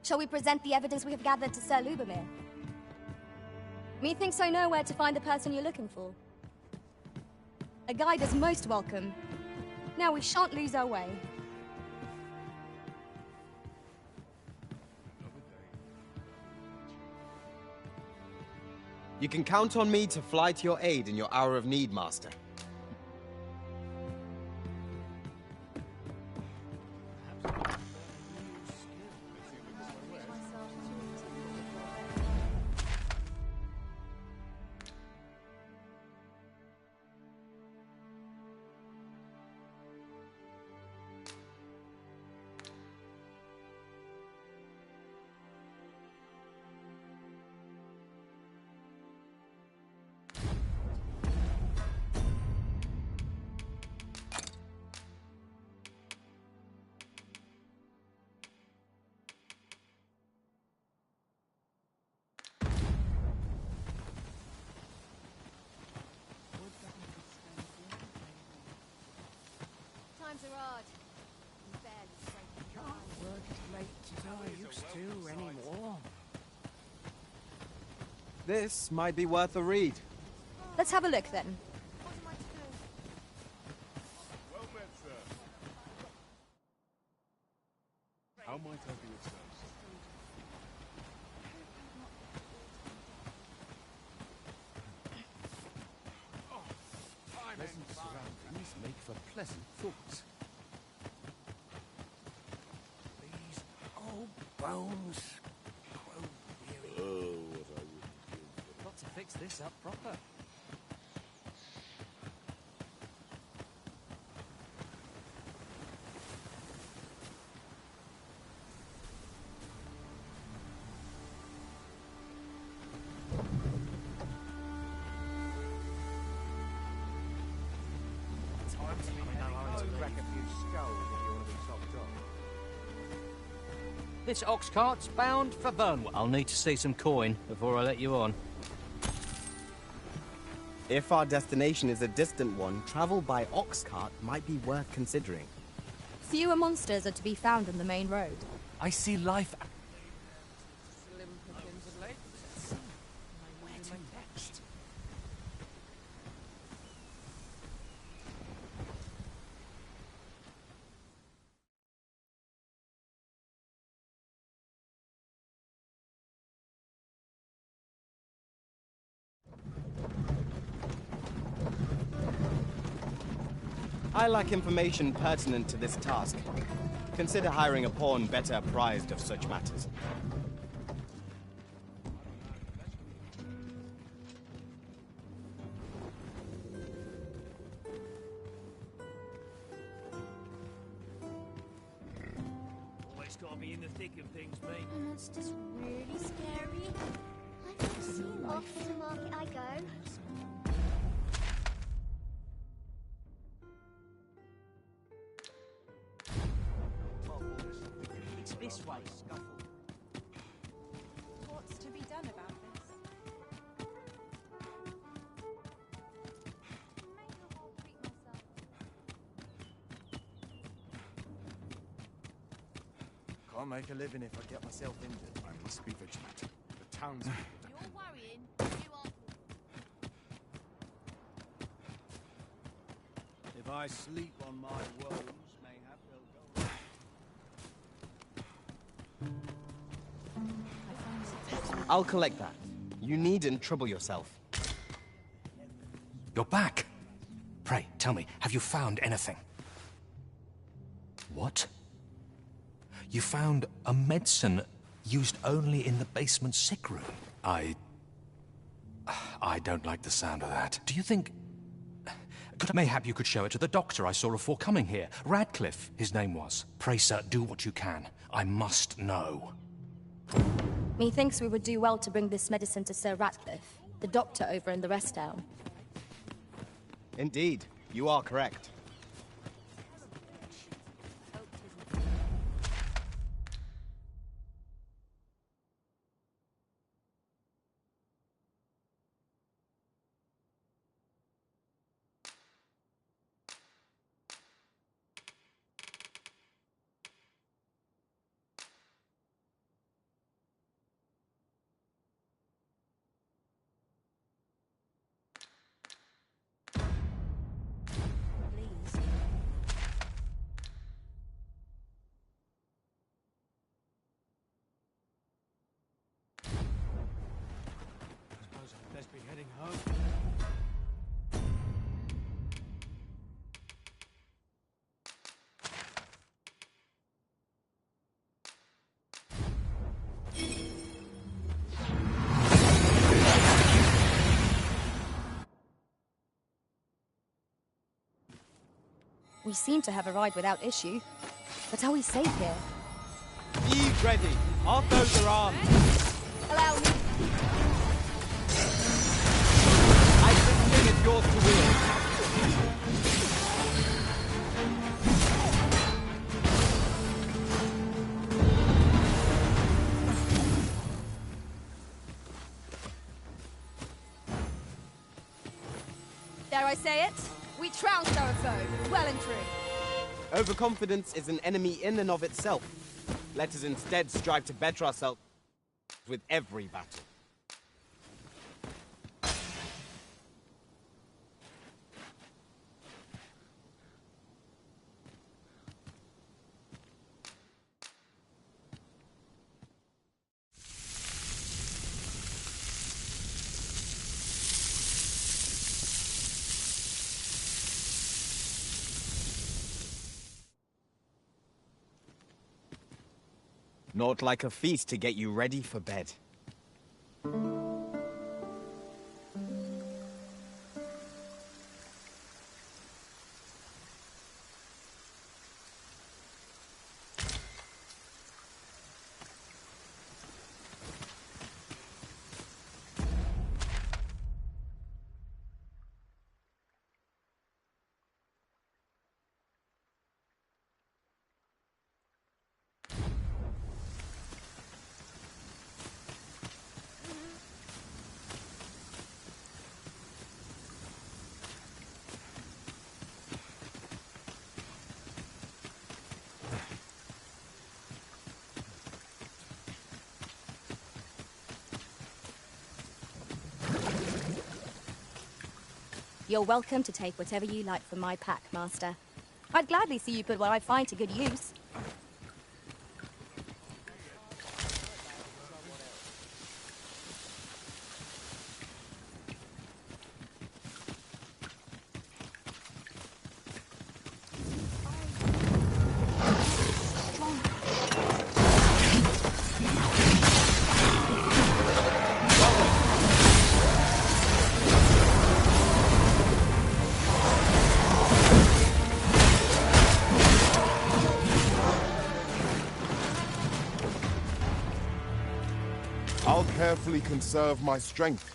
Shall we present the evidence we have gathered to Sir Lubomir? Methinks I know where to find the person you're looking for. A guide is most welcome. Now we shan't lose our way. You can count on me to fly to your aid in your hour of need, Master. Times are hard. I'm barely scraping by. Can't work as late as I used to anymore. This might be worth a read. Let's have a look then. Well met, sir. How might I be of service? Pleasant surroundings make for pleasant thoughts. These old bones grow weary. Oh, what I wouldn't give. Got to fix this up proper. This ox cart's bound for Burnwell. I'll need to see some coin before I let you on. If our destination is a distant one, travel by ox cart might be worth considering. Fewer monsters are to be found on the main road. I see life. Slim pickings of late. Where to next? I lack information pertinent to this task. Consider hiring a pawn better apprised of such matters. Always gotta be in the thick of things, mate. The monster's really scary. I've never seen one. Off to the market I go. It's this way, Scuffle. What's to be done about this? Can't make a living if I get myself injured. I must be vigilant. The town's... You're worrying. You are. If I sleep on my woes, mayhap they'll go. I'll collect that. You needn't trouble yourself. You're back. Pray, tell me, have you found anything? What? You found a medicine used only in the basement sick room? I don't like the sound of that. Do you think... Mayhap you could show it to the doctor I saw before coming here. Radcliffe, his name was. Pray, sir, do what you can. I must know. Methinks we would do well to bring this medicine to Sir Ratcliffe, the doctor over in the rest town. Indeed, you are correct. We seem to have arrived without issue. But are we safe here? Be ready. Our foes are armed. Allow me. I think it's yours to wield. Dare I say it? We trounced our foe, well and true. Overconfidence is an enemy in and of itself. Let us instead strive to better ourselves with every battle. Naught like a feast to get you ready for bed. You're welcome to take whatever you like from my pack, Master. I'd gladly see you put what I find to good use. I'll carefully conserve my strength.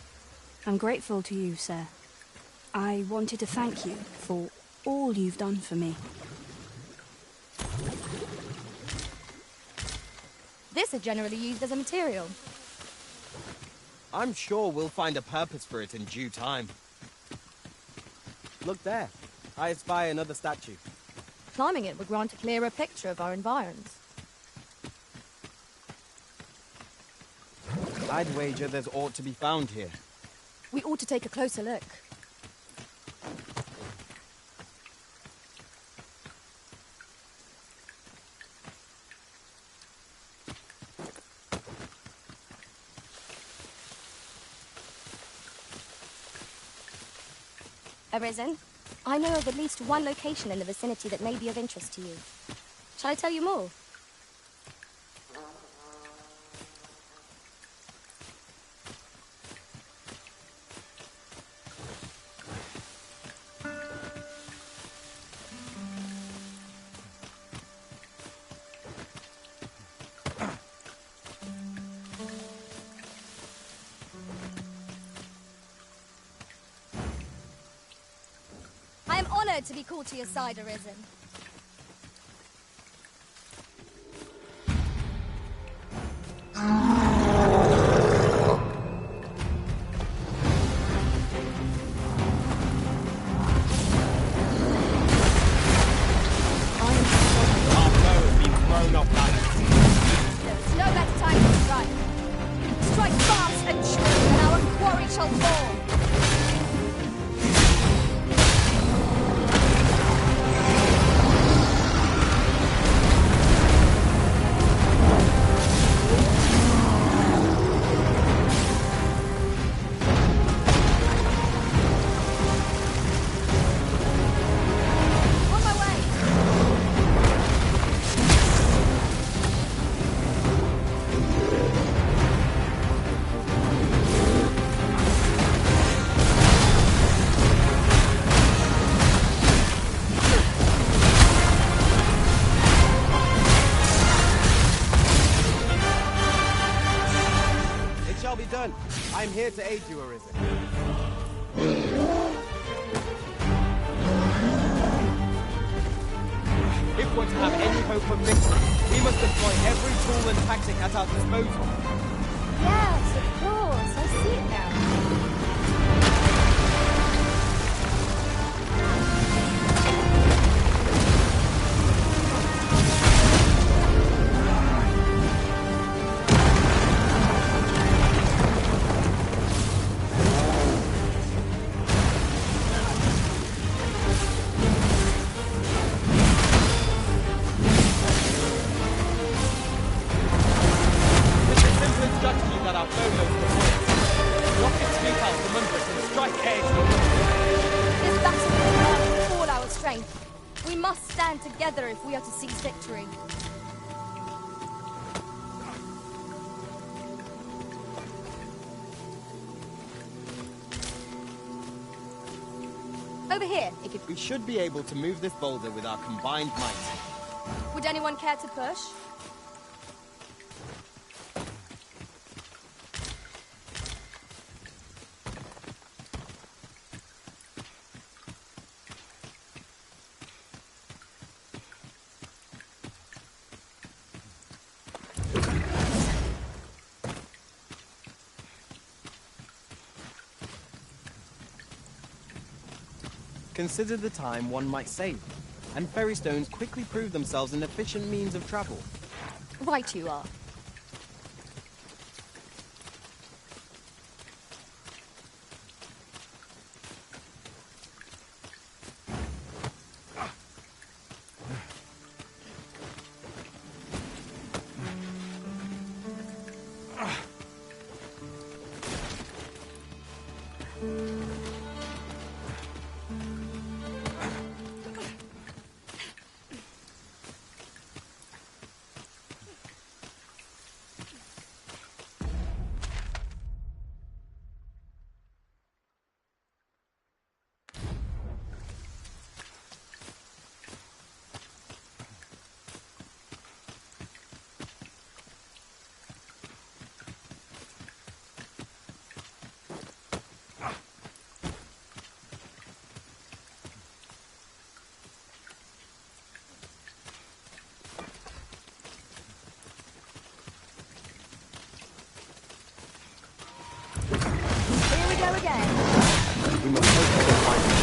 I'm grateful to you, sir. I wanted to thank you for all you've done for me. This is generally used as a material. I'm sure we'll find a purpose for it in due time. Look there. I espy another statue. Climbing it would grant a clearer picture of our environs. I'd wager there's aught to be found here. We ought to take a closer look. Arisen, I know of at least one location in the vicinity that may be of interest to you. Shall I tell you more? I am honored to be called to your side, Arisen. Our foe has been thrown off balance. There is no better time to strike. Strike fast and true, and our quarry shall fall. On my way. done. I'm here to aid you, Arisen. If we're to have any hope of victory, we must employ every tool and tactic at our disposal. Yes, of course. I see it now. Together if we are to seize victory. Over here, if you... We should be able to move this boulder with our combined might. Would anyone care to push? Consider the time one might save, and ferry stones quickly prove themselves an efficient means of travel. Right you are. Go again. We must hope we can find a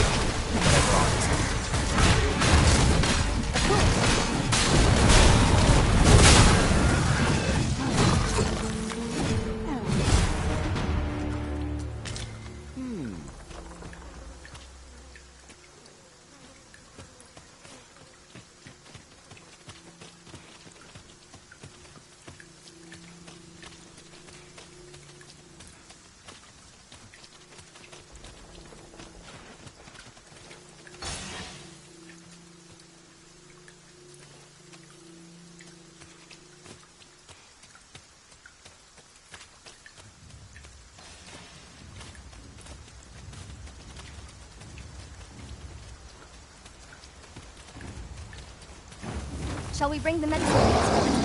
Shall we bring the medicine to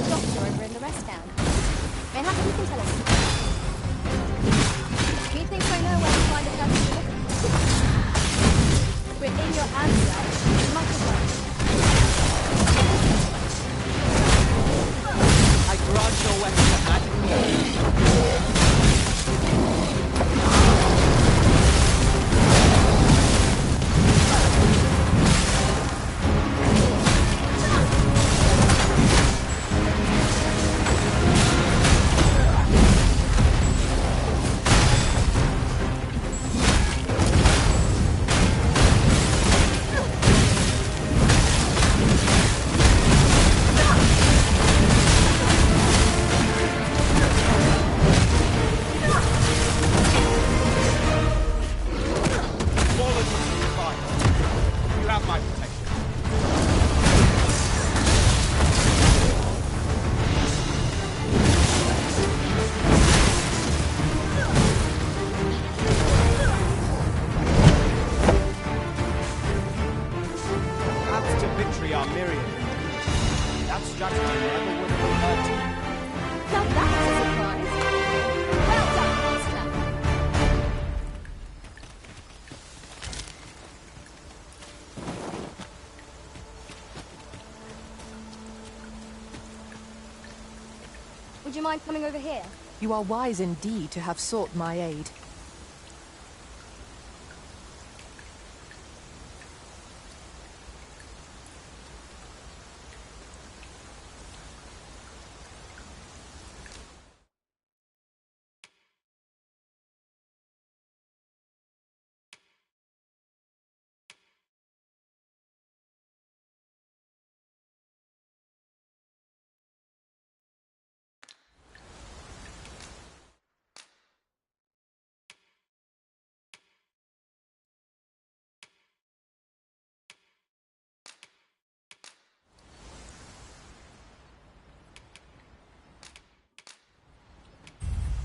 the doctor over in the rest stand? Mayhap you can tell us. Methinks I know where to find a person you're looking for. We're in your hands now. You might as well. I grant your weapon of magic. Would you mind coming over here? You are wise indeed to have sought my aid.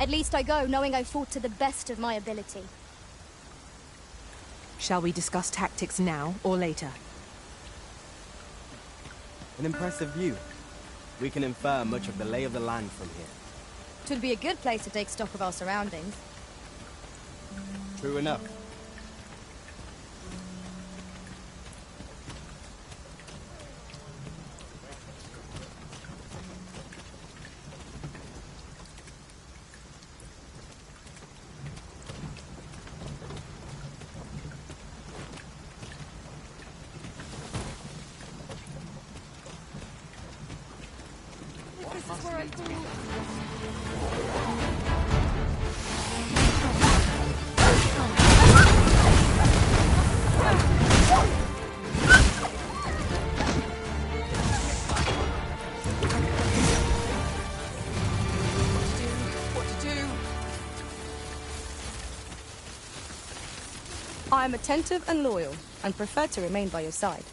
At least I go knowing I fought to the best of my ability. Shall we discuss tactics now or later? An impressive view. We can infer much of the lay of the land from here. 'Twould be a good place to take stock of our surroundings. True enough. I am attentive and loyal, and prefer to remain by your side.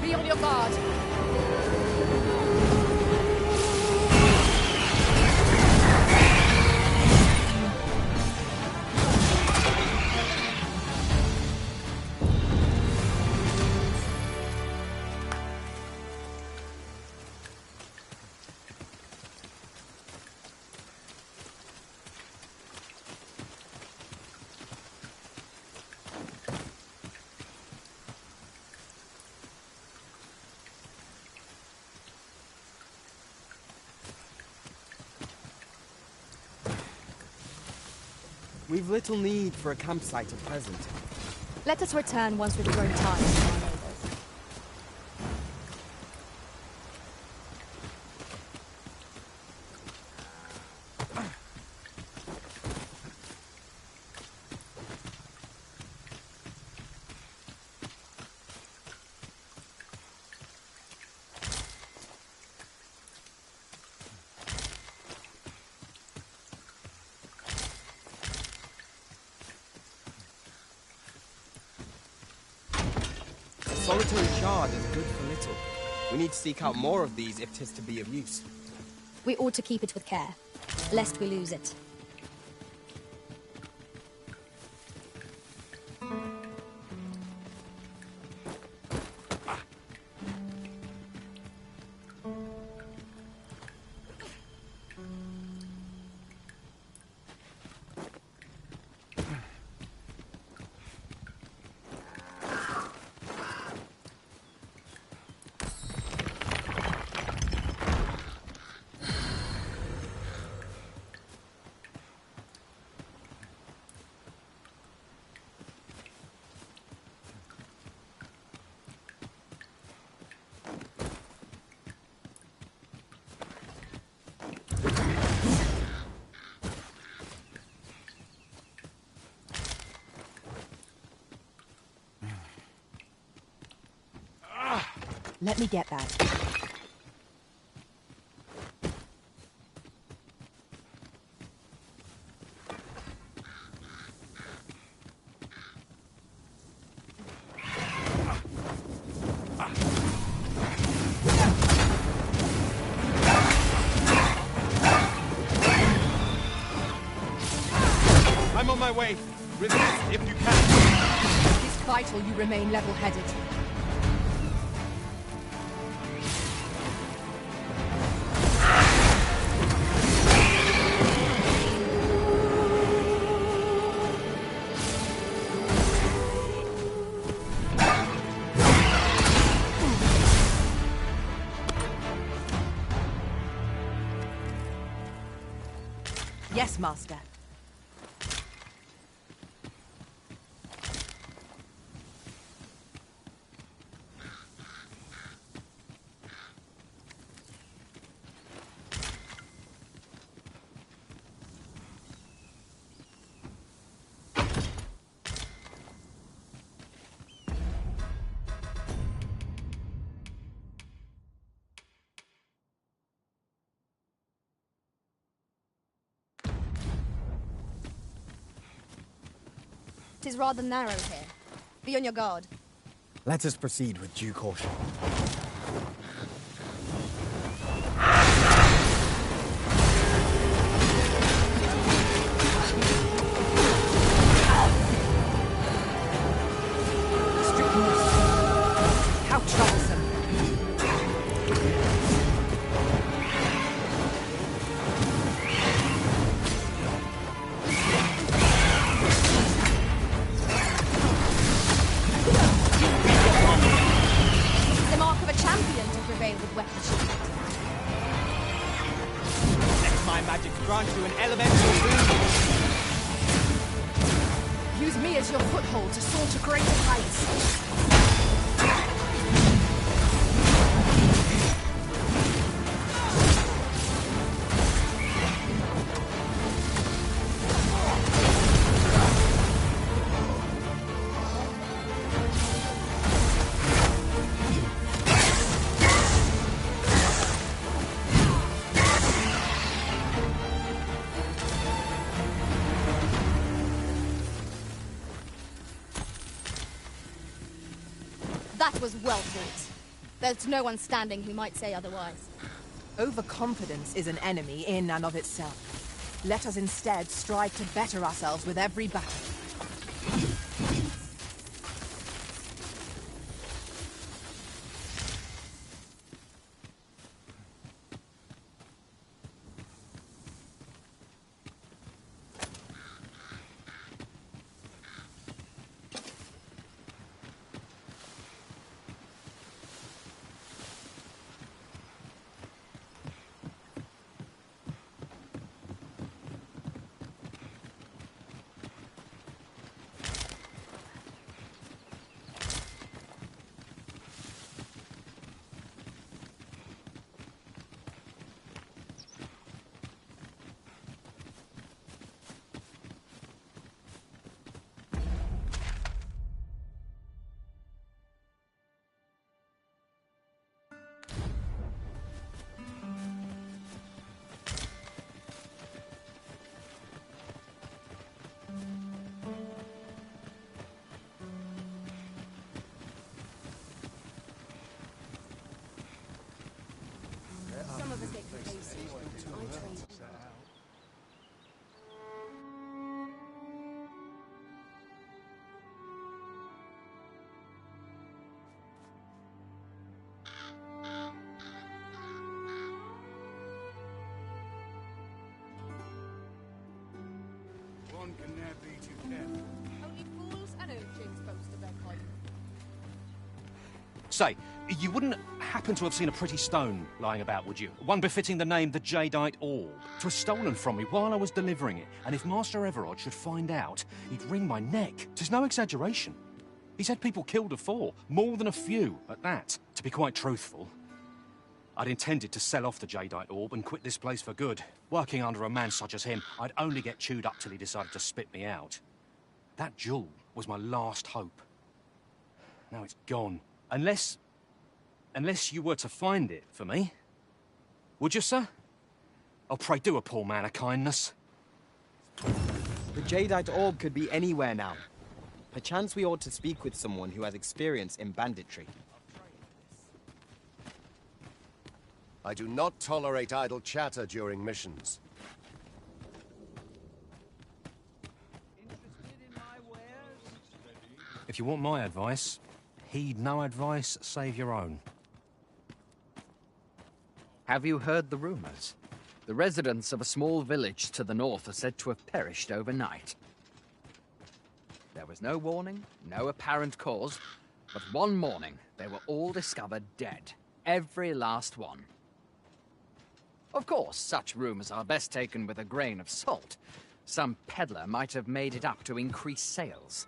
Be on your guard. We've little need for a campsite at present. Let us return once we've grown tired of our neighbors. Solitary shard is good for little. We need to seek out more of these if 'tis to be of use. We ought to keep it with care, lest we lose it. Let me get that. I'm on my way. Resist if you can. It is vital you remain level-headed. Yes, Master. It is rather narrow here. Be on your guard. Let us proceed with due caution. How troublesome. The mark of a champion to prevail with weaponry. Let my magic grant you an elemental boon. Use me as your foothold to soar to greater heights. That was well fought. There's no one standing who might say otherwise. Overconfidence is an enemy in and of itself. Let us instead strive to better ourselves with every battle. Some of us get complacent. I train. One can never be too careful. Only fools and urchins boast of their kind. Say, you wouldn't happen to have seen a pretty stone lying about, would you? One befitting the name the Jadeite Orb. 'Twas stolen from me while I was delivering it, and if Master Everard should find out, he'd wring my neck. 'Tis no exaggeration. He's had people killed afore, more than a few at that. To be quite truthful, I'd intended to sell off the Jadeite Orb and quit this place for good. Working under a man such as him, I'd only get chewed up till he decided to spit me out. That jewel was my last hope. Now it's gone. Unless... Unless you were to find it for me. Would you, sir? Oh, pray do a poor man a kindness. The Jadeite orb could be anywhere now. Perchance we ought to speak with someone who has experience in banditry. I do not tolerate idle chatter during missions. If you want my advice, heed no advice save your own. Have you heard the rumors? The residents of a small village to the north are said to have perished overnight. There was no warning, no apparent cause, but one morning they were all discovered dead. Every last one. Of course, such rumors are best taken with a grain of salt. Some peddler might have made it up to increase sales.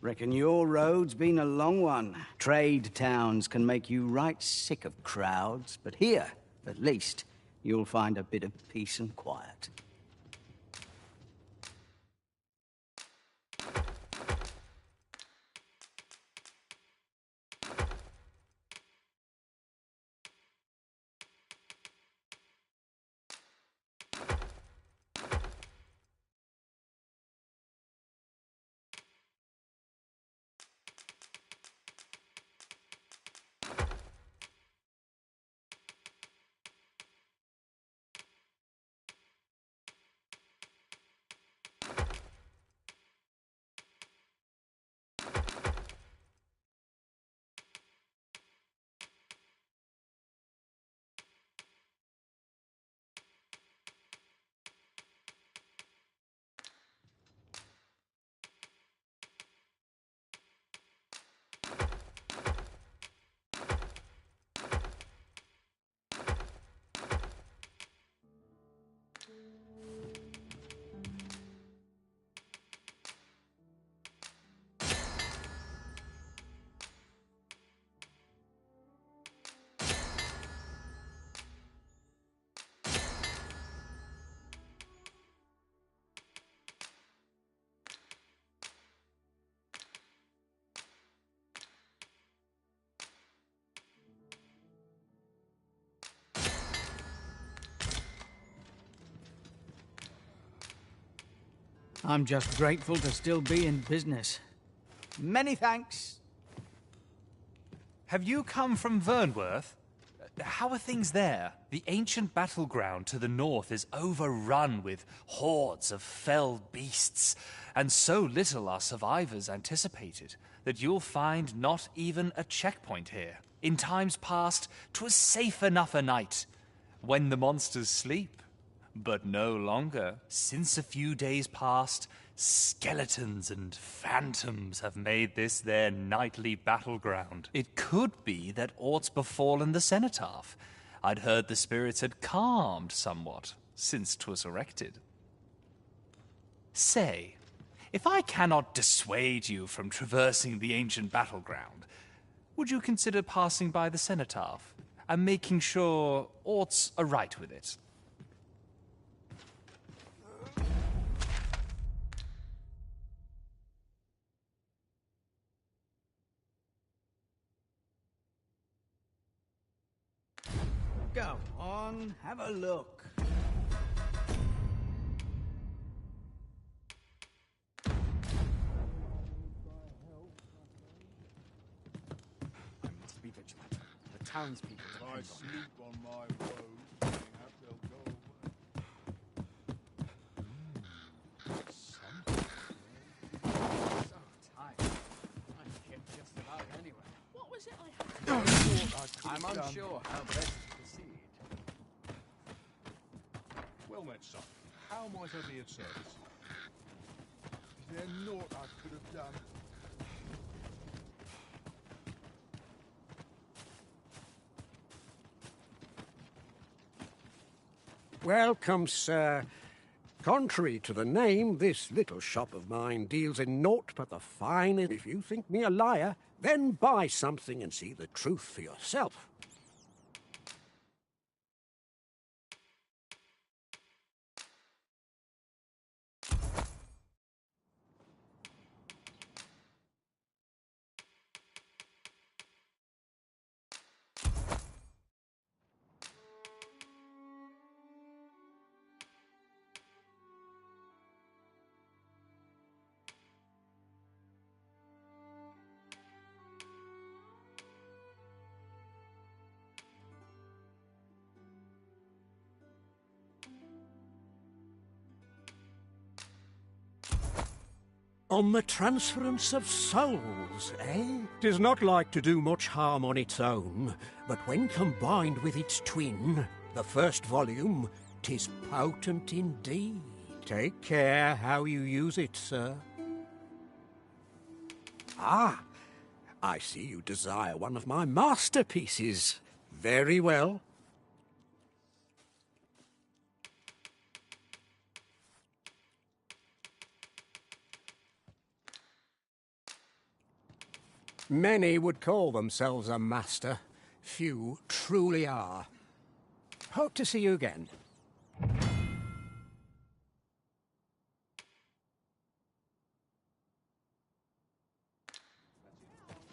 Reckon your road's been a long one. Trade towns can make you right sick of crowds, but here, at least, you'll find a bit of peace and quiet. I'm just grateful to still be in business. Many thanks. Have you come from Vernworth? How are things there? The ancient battleground to the north is overrun with hordes of fell beasts, and so little are survivors anticipated that you'll find not even a checkpoint here. In times past, 'twas safe enough a night, when the monsters sleep. But no longer. Since a few days past, skeletons and phantoms have made this their nightly battleground. It could be that aught's befallen the cenotaph. I'd heard the spirits had calmed somewhat since 'twas erected. Say, if I cannot dissuade you from traversing the ancient battleground, would you consider passing by the cenotaph and making sure aught's aright with it? Go on, have a look. I must be vigilant. The townspeople depend on me. Sleep on my woes, mayhap they'll go away. So tired. I skip just about anywhere. What was it I had? I'm unsure how best to proceed. Well met, son. How might I be of service? Is there naught I could have done? Welcome, sir. Contrary to the name, this little shop of mine deals in naught but the finest. If you think me a liar, then buy something and see the truth for yourself. On the transference of souls, eh? 'Tis not like to do much harm on its own, but when combined with its twin, the first volume, 'tis potent indeed. Take care how you use it, sir. Ah, I see you desire one of my masterpieces. Very well. Many would call themselves a master. Few truly are. Hope to see you again.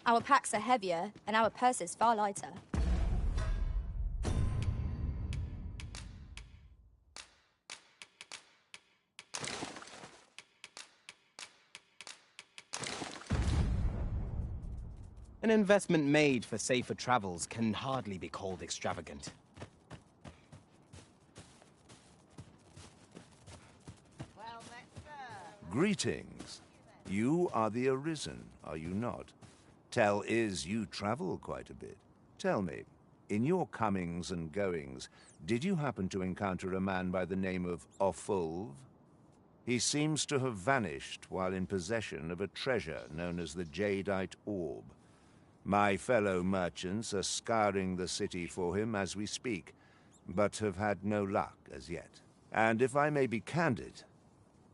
Our packs are heavier, and our purses far lighter. An investment made for safer travels can hardly be called extravagant. Greetings. You are the Arisen, are you not? Tell is you travel quite a bit. Tell me, in your comings and goings, did you happen to encounter a man by the name of Offulv? He seems to have vanished while in possession of a treasure known as the Jadeite Orb. My fellow merchants are scouring the city for him as we speak, but have had no luck as yet. And if I may be candid,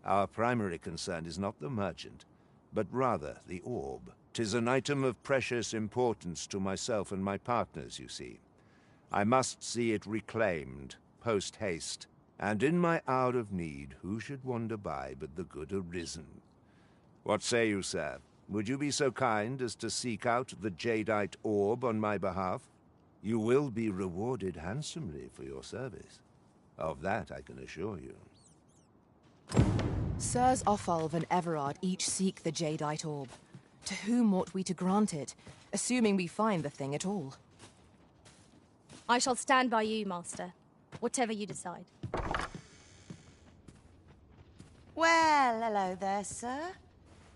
our primary concern is not the merchant, but rather the orb. 'Tis an item of precious importance to myself and my partners, you see. I must see it reclaimed, post-haste, and in my hour of need, who should wander by but the good Arisen? What say you, sir? Would you be so kind as to seek out the Jadeite Orb on my behalf? You will be rewarded handsomely for your service. Of that I can assure you. Sirs Offulv and Everard each seek the Jadeite Orb. To whom ought we to grant it, assuming we find the thing at all? I shall stand by you, Master. Whatever you decide. Well, hello there, sir.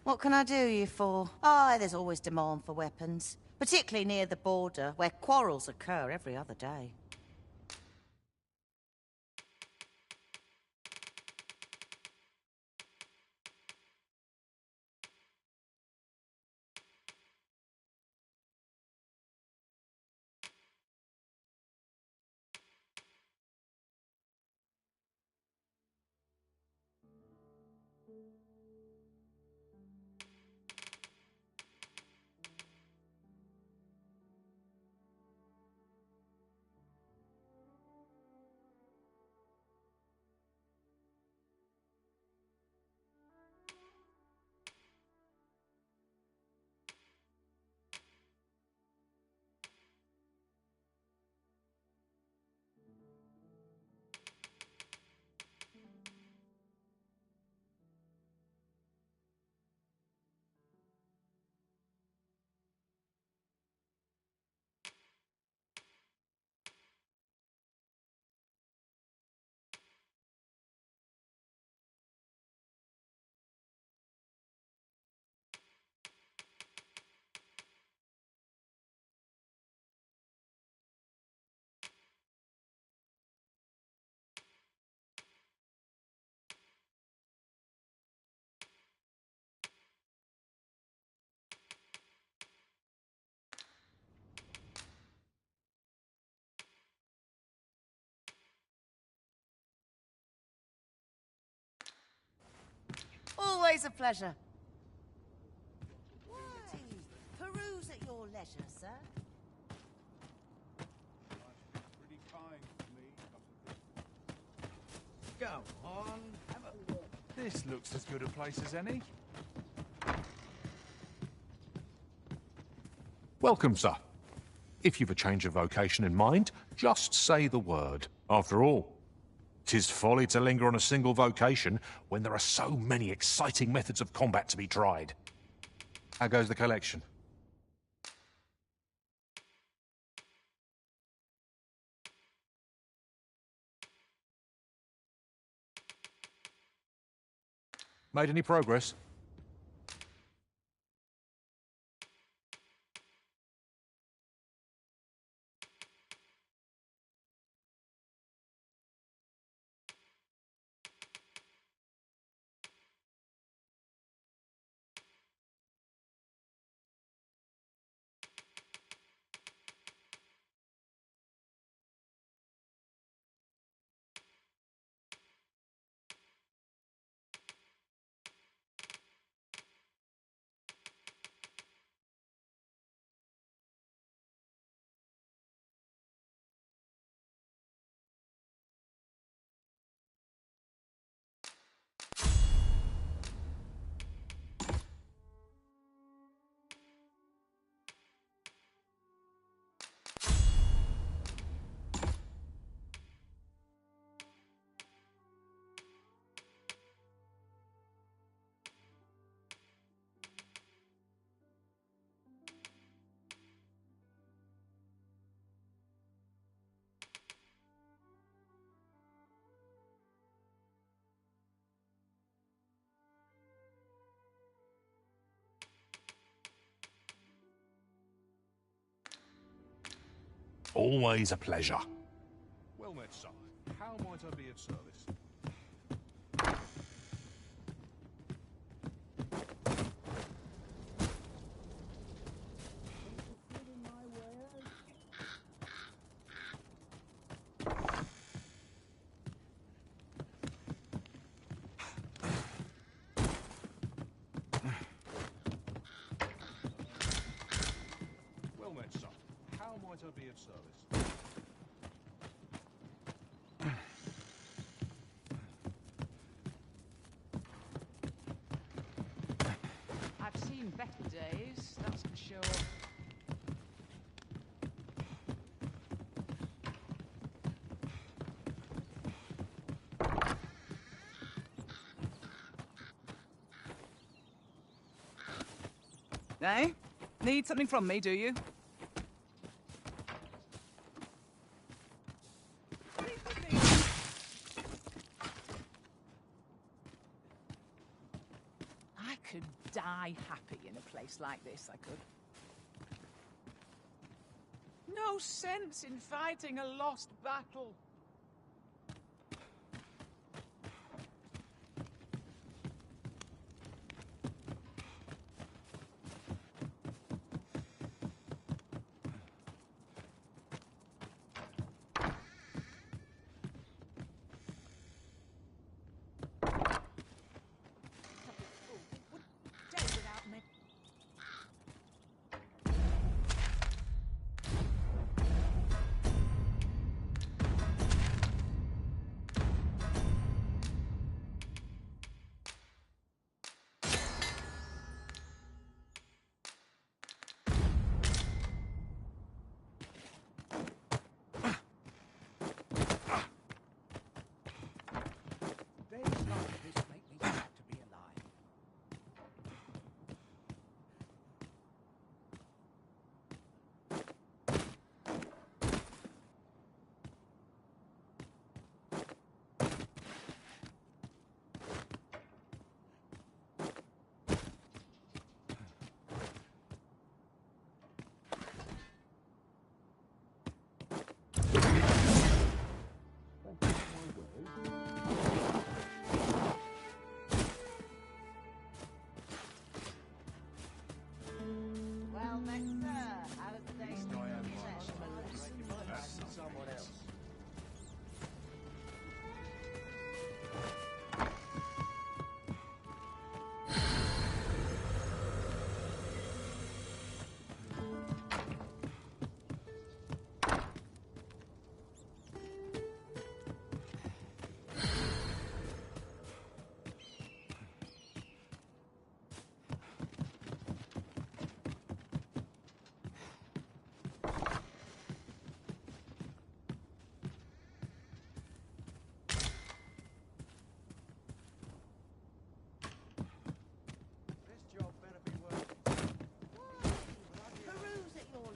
What can I do you for? Oh, there's always demand for weapons, particularly near the border, where quarrels occur every other day. Always a pleasure. Peruse at your leisure, sir. Pretty kind to me. Go on, have a look. This looks as good a place as any. Welcome, sir. If you've a change of vocation in mind, just say the word. After all, 'tis folly to linger on a single vocation when there are so many exciting methods of combat to be tried. How goes the collection? Made any progress? Always a pleasure. Well met, son. How might I be of service? Well met, son. How might I be of service? I've seen better days, that's for sure. Eh? Need something from me, do you? I could die happy in a place like this, I could. No sense in fighting a lost battle. Well met, sir. How was the day? Someone else.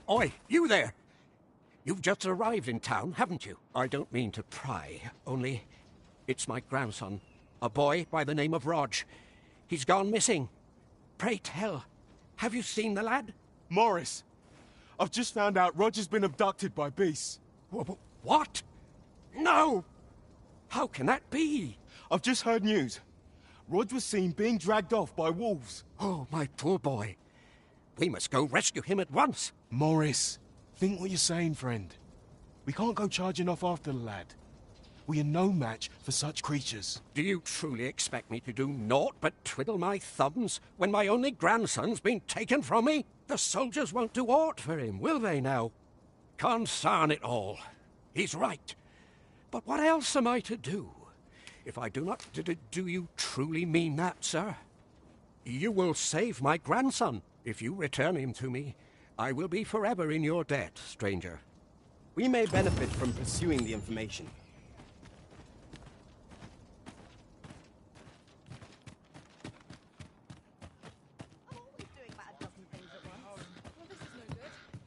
Oi, you there! You've just arrived in town, haven't you? I don't mean to pry, only it's my grandson, a boy by the name of Rog. He's gone missing. Pray tell, have you seen the lad? Morris, I've just found out Roger's been abducted by beasts. What? No! How can that be? I've just heard news. Rog was seen being dragged off by wolves. Oh, my poor boy. We must go rescue him at once. Morris, think what you're saying, friend. We can't go charging off after the lad. We are no match for such creatures. Do you truly expect me to do naught but twiddle my thumbs when my only grandson's been taken from me? The soldiers won't do aught for him, will they now? Consarn it all. He's right. But what else am I to do? If I do not... Do you truly mean that, sir? You will save my grandson. If you return him to me, I will be forever in your debt, stranger. We may benefit from pursuing the information.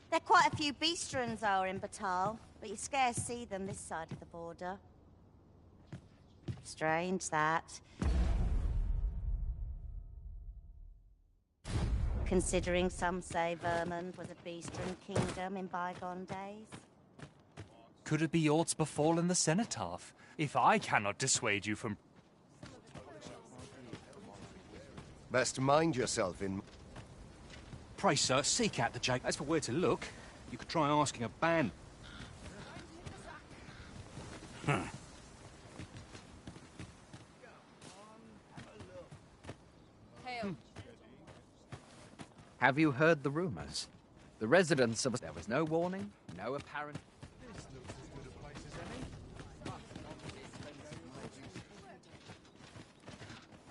There are quite a few beastrons are in Batal, but you scarce see them this side of the border. Strange, that. Considering some say Vermund was a beastron kingdom in bygone days. could it be aught befallen the cenotaph? If I cannot dissuade you from... Best mind yourself in... Pray, sir, seek out the jade. As for where to look, you could try asking a band. Have you heard the rumors? The residents of... There was no warning, no apparent...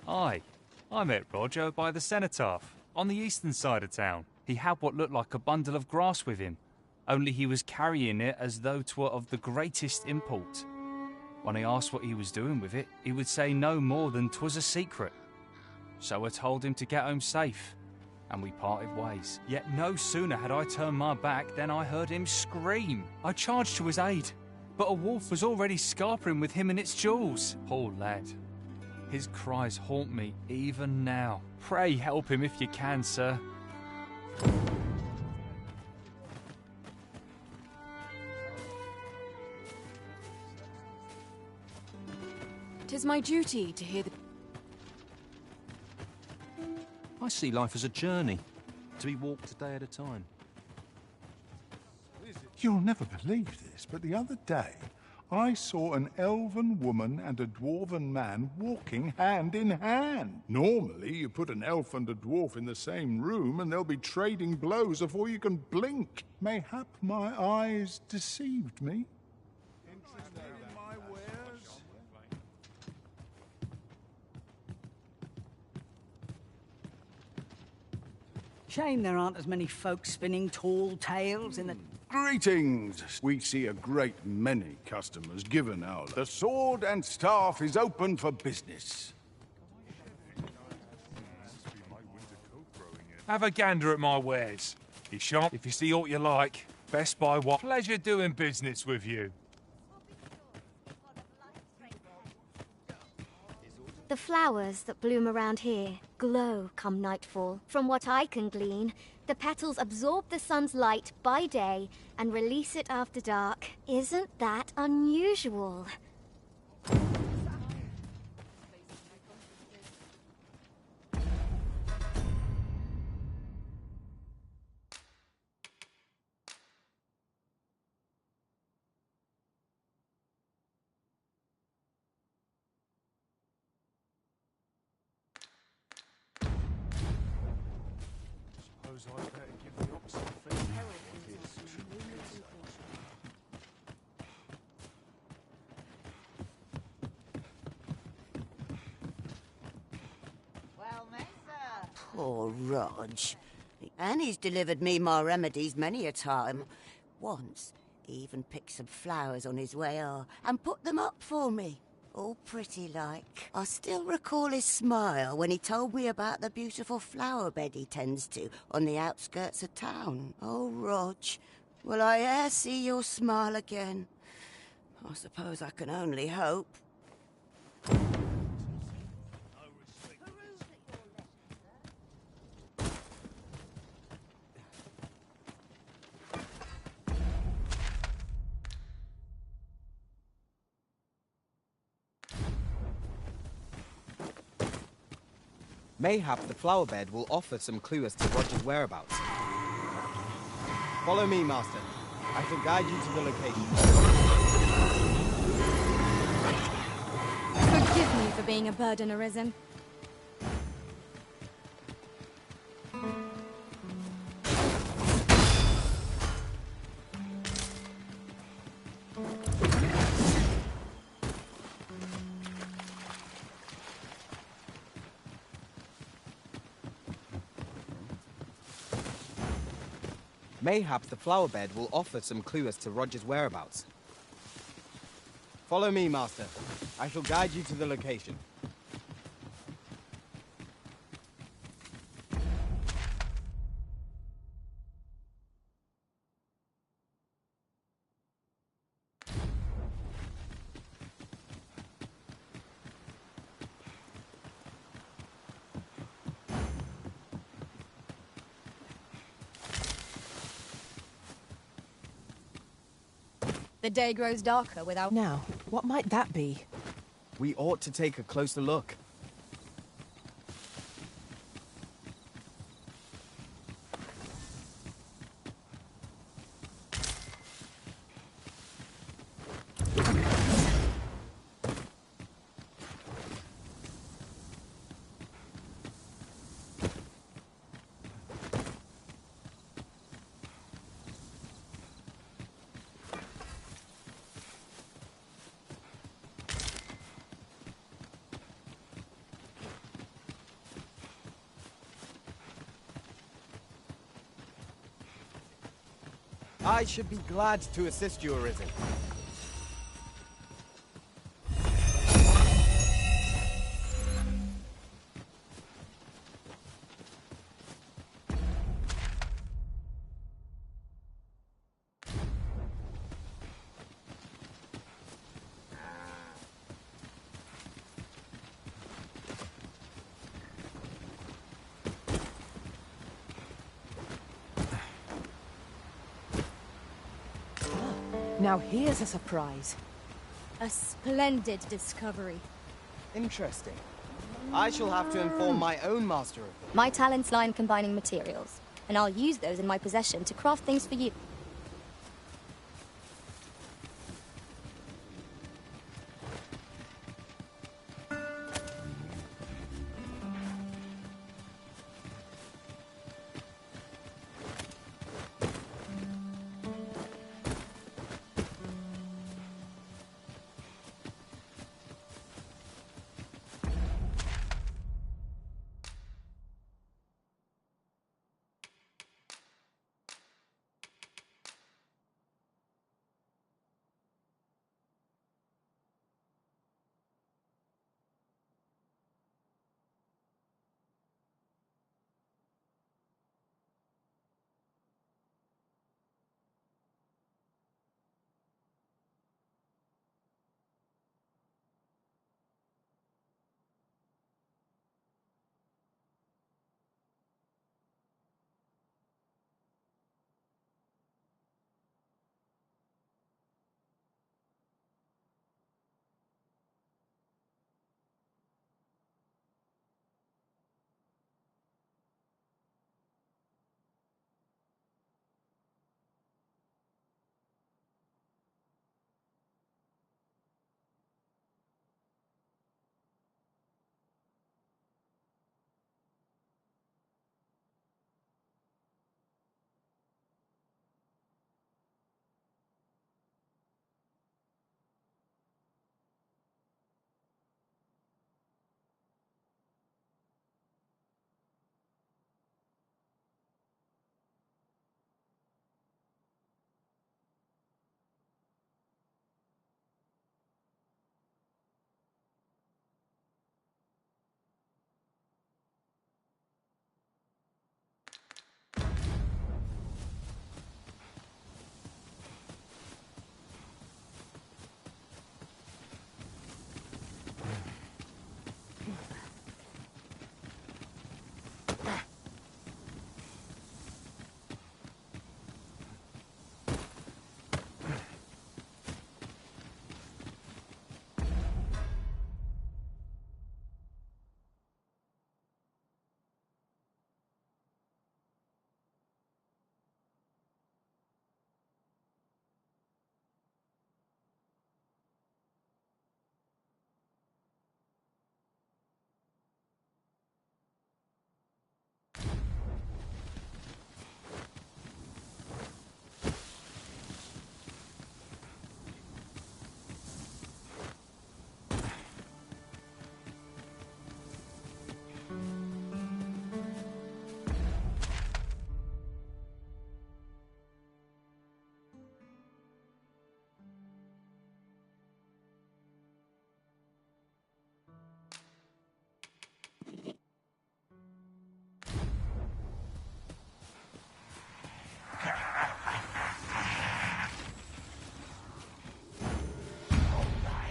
Aye, I met Roger by the cenotaph, on the eastern side of town. He had what looked like a bundle of grass with him, only he was carrying it as though 'twere of the greatest import. When I asked what he was doing with it, he would say no more than 'twas a secret. So I told him to get home safe, and we parted ways. Yet no sooner had I turned my back than I heard him scream. I charged to his aid, but a wolf was already scarpering with him and its jewels. Poor lad. His cries haunt me even now. Pray help him if you can, sir. 'Tis my duty to hear the... I see life as a journey, to be walked a day at a time. You'll never believe this, but the other day, I saw an elven woman and a dwarven man walking hand in hand. Normally, you put an elf and a dwarf in the same room and they'll be trading blows before you can blink. Mayhap my eyes deceived me. Interested in my wares? Shame there aren't as many folk spinning tall tales in the... Greetings! We see a great many customers given our... The sword and staff is open for business. Have a gander at my wares. You shan't if you see aught you like. Best buy what. Pleasure doing business with you. The flowers that bloom around here glow come nightfall. From what I can glean, the petals absorb the sun's light by day and release it after dark. Isn't that unusual? Suppose I'd better give the ox a feed. Well, Mesa. Poor Rog. And he's delivered me my remedies many a time. Once, he even picked some flowers on his way and put them up for me. All pretty like. I still recall his smile when he told me about the beautiful flower bed he tends to on the outskirts of town. Oh, Rog, will I e'er see your smile again? I suppose I can only hope. Mayhap the flower bed will offer some clue as to Roger's whereabouts. Follow me, Master. I shall guide you to the location. Forgive me for being a burden arisen. Mayhap the flower bed will offer some clue as to Roger's whereabouts. Follow me, Master. I shall guide you to the location. The day grows darker without... Now, what might that be? We ought to take a closer look. I should be glad to assist you, Arisen. Now here's a surprise. A splendid discovery. Interesting. I shall have to inform my own master of it. My talents lie in combining materials, and I'll use those in my possession to craft things for you.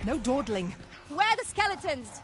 No dawdling. Where are the skeletons?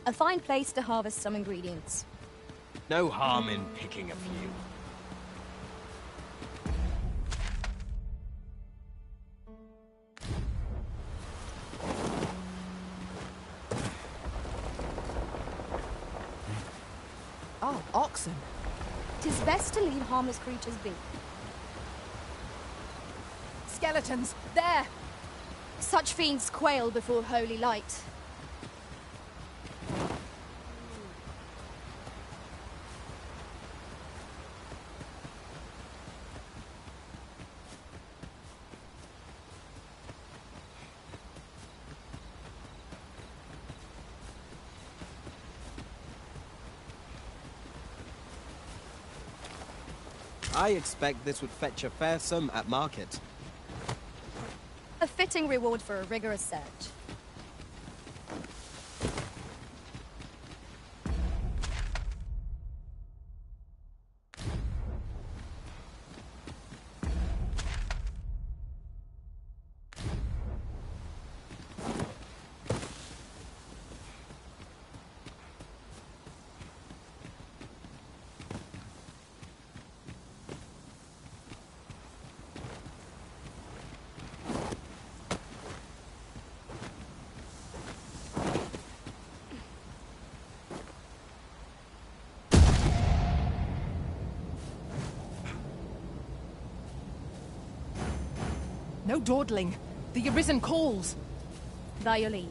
A fine place to harvest some ingredients. No harm in picking a few. Oh, oxen. 'Tis best to leave harmless creatures be. Skeletons! There! Such fiends quail before holy light. I expect this would fetch a fair sum at market. A fitting reward for a rigorous search. No dawdling. The Arisen calls. Thy your leave.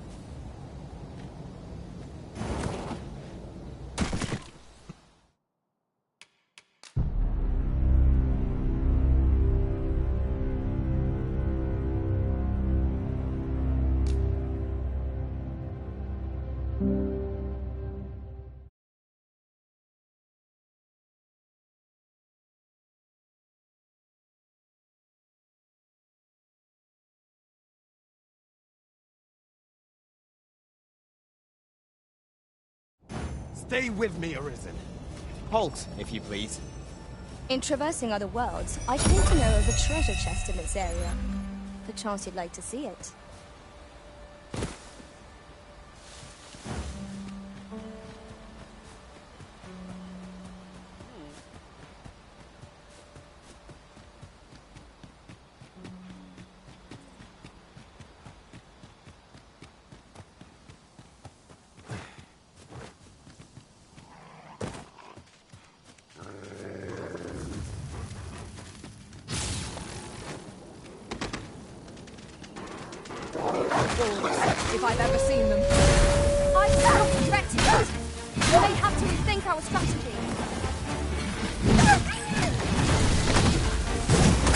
Stay with me, Arisen. Halt, if you please. In traversing other worlds, I came to know of a treasure chest in this area. Perchance you'd like to see it. If I've ever seen them. I cannot regret it! You may have to rethink our strategy.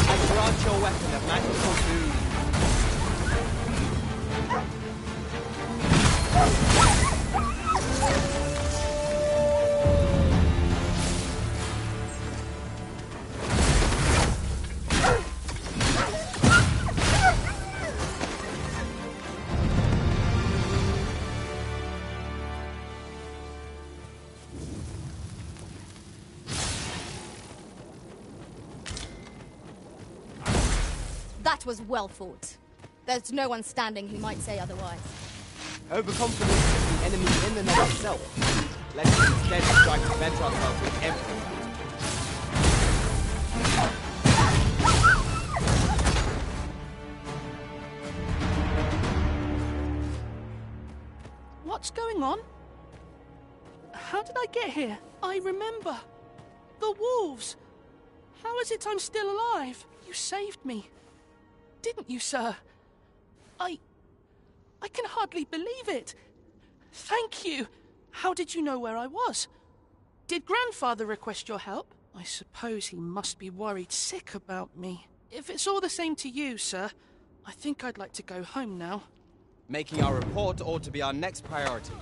I grant your weapon of magical food. That was well fought. There's no one standing who might say otherwise. Overconfidence is the enemy in and of itself. Let us instead strive to better ourselves with everything. What's going on? How did I get here? I remember. The wolves. How is it I'm still alive? You saved me. Didn't you, sir? I can hardly believe it. Thank you. How did you know where I was? Did Grandfather request your help? I suppose he must be worried sick about me. If it's all the same to you, sir, I think I'd like to go home now. Making our report ought to be our next priority.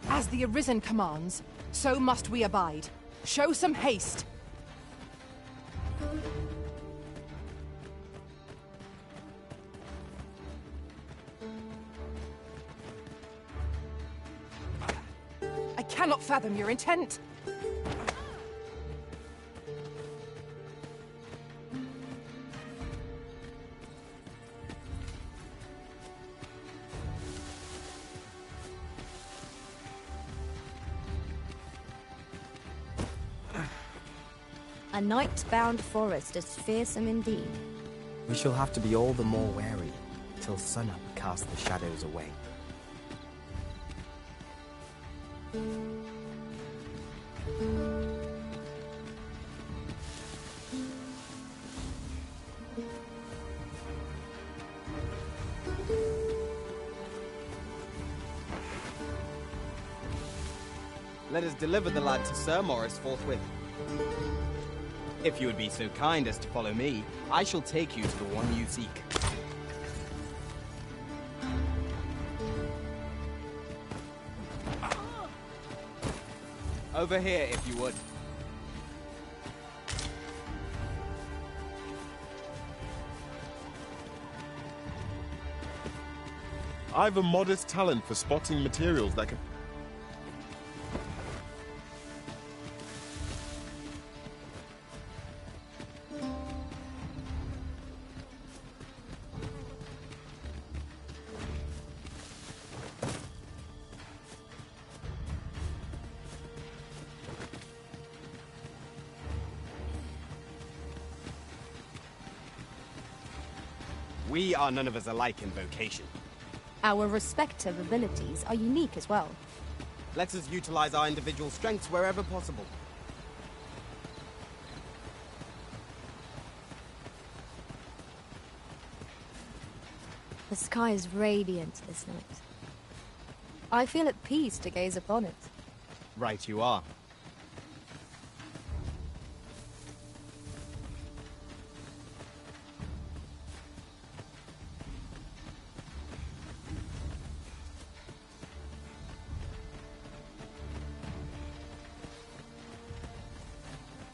As the Arisen commands, so must we abide. Show some haste. cannot fathom your intent. A night-bound forest is fearsome indeed. We shall have to be all the more wary till sunup casts the shadows away. Let us deliver the lad to Sir Morris forthwith. If you would be so kind as to follow me, I shall take you to the one you seek. Over here, if you would. I've a modest talent for spotting materials that can... We are none of us alike in vocation. Our respective abilities are unique as well. Let us utilize our individual strengths wherever possible. The sky is radiant this night. I feel at peace to gaze upon it. Right you are.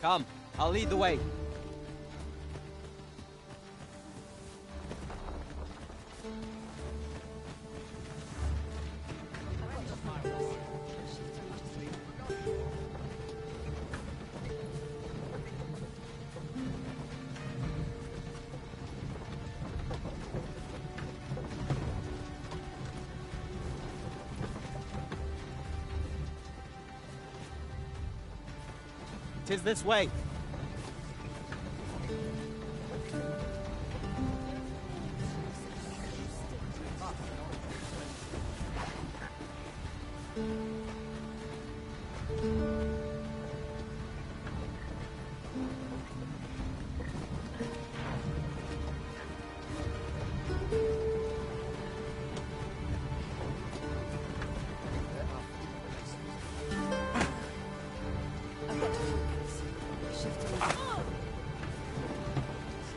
Come, I'll lead the way. Tis this way.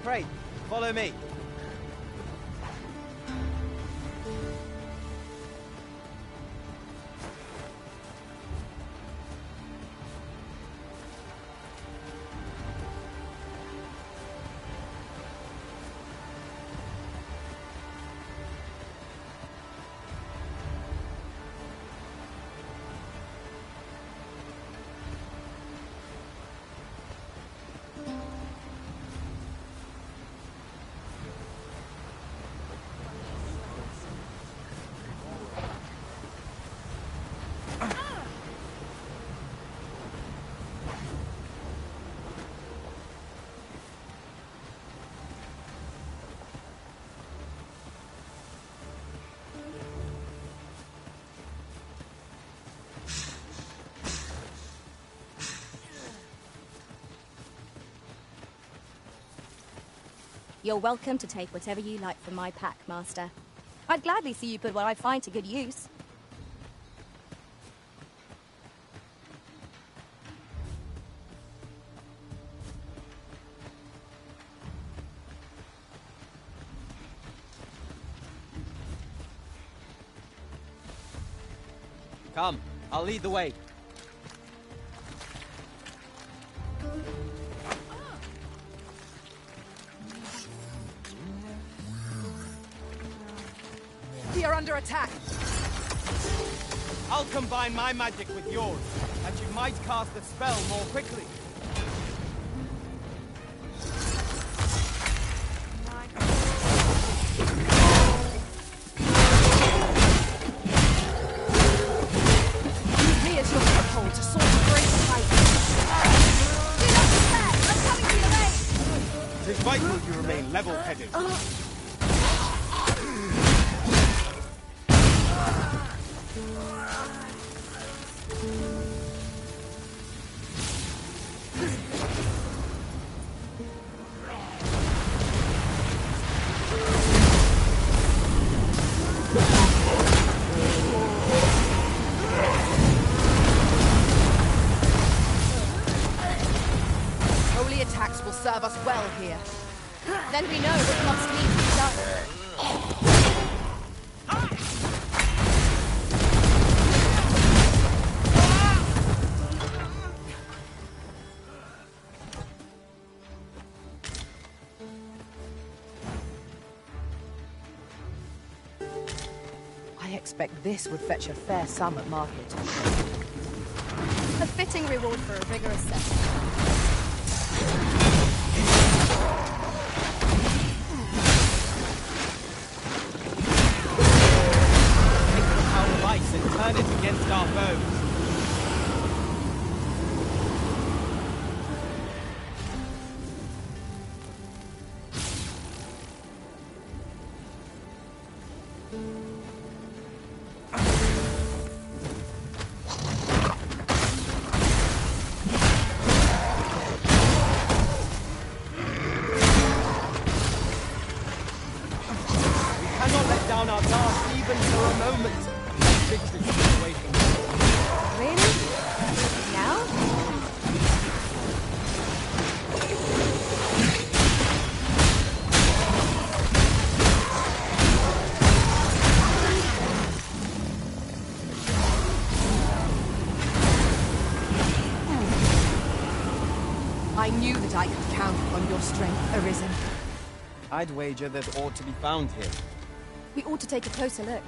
Pray, follow me. You're welcome to take whatever you like from my pack, Master. I'd gladly see you put what I find to good use. Come, I'll lead the way. We are under attack. I'll combine my magic with yours, and you might cast the spell more quickly. Use me as your foothold to soar to greater heights. Do not despair! I'm coming to your aid! It is vital you remain level-headed. Holy attacks will serve us well here. Then we know what must need to be done. I expect this would fetch a fair sum at market. A fitting reward for a rigorous session. Take the power of ice and turn it against our foes. Down our guard even for a moment. Victory is waiting. Really? Now? I knew that I could count on your strength, Arisen. I'd wager there's ought to be found here. We ought to take a closer look.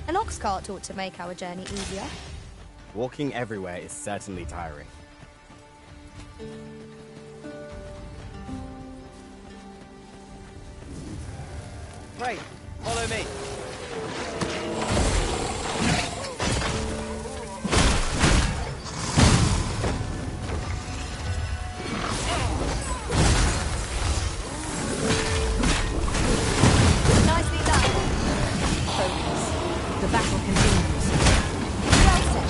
An ox cart ought to make our journey easier. Walking everywhere is certainly tiring. Right, follow me. Nicely done. Focus. The battle continues. Well said.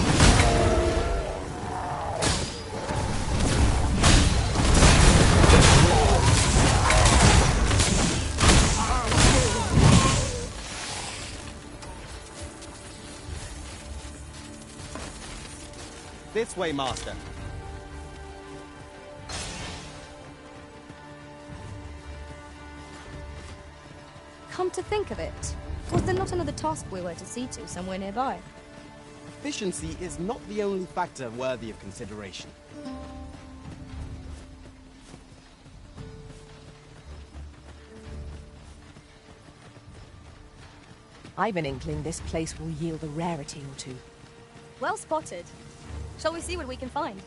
This way, Master. Come to think of it, was there not another task we were to see to somewhere nearby? efficiency is not the only factor worthy of consideration. I've an inkling this place will yield a rarity or two. Well spotted. Shall we see what we can find?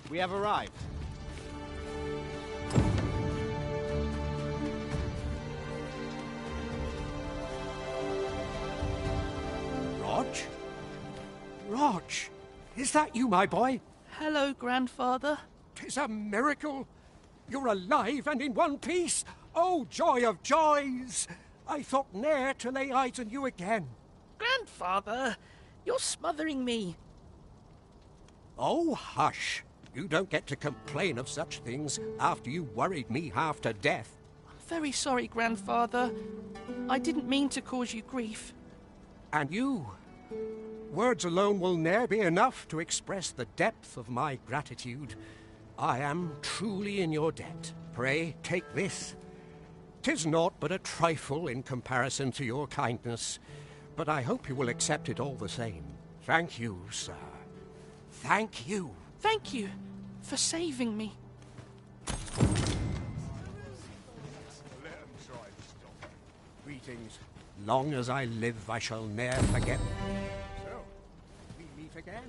We have arrived. Rog? Rog! Is that you, my boy? Hello, Grandfather. 'Tis a miracle. You're alive and in one piece. Oh, joy of joys! I thought ne'er to lay eyes on you again. Grandfather, you're smothering me. Oh, hush. You don't get to complain of such things after you worried me half to death. I'm very sorry, Grandfather. I didn't mean to cause you grief. And you? Words alone will ne'er be enough to express the depth of my gratitude. I am truly in your debt. Pray, take this. 'Tis naught but a trifle in comparison to your kindness, but I hope you will accept it all the same. Thank you, sir. Thank you. Thank you for saving me. Greetings. Long as I live, I shall ne'er forget. So, we meet again.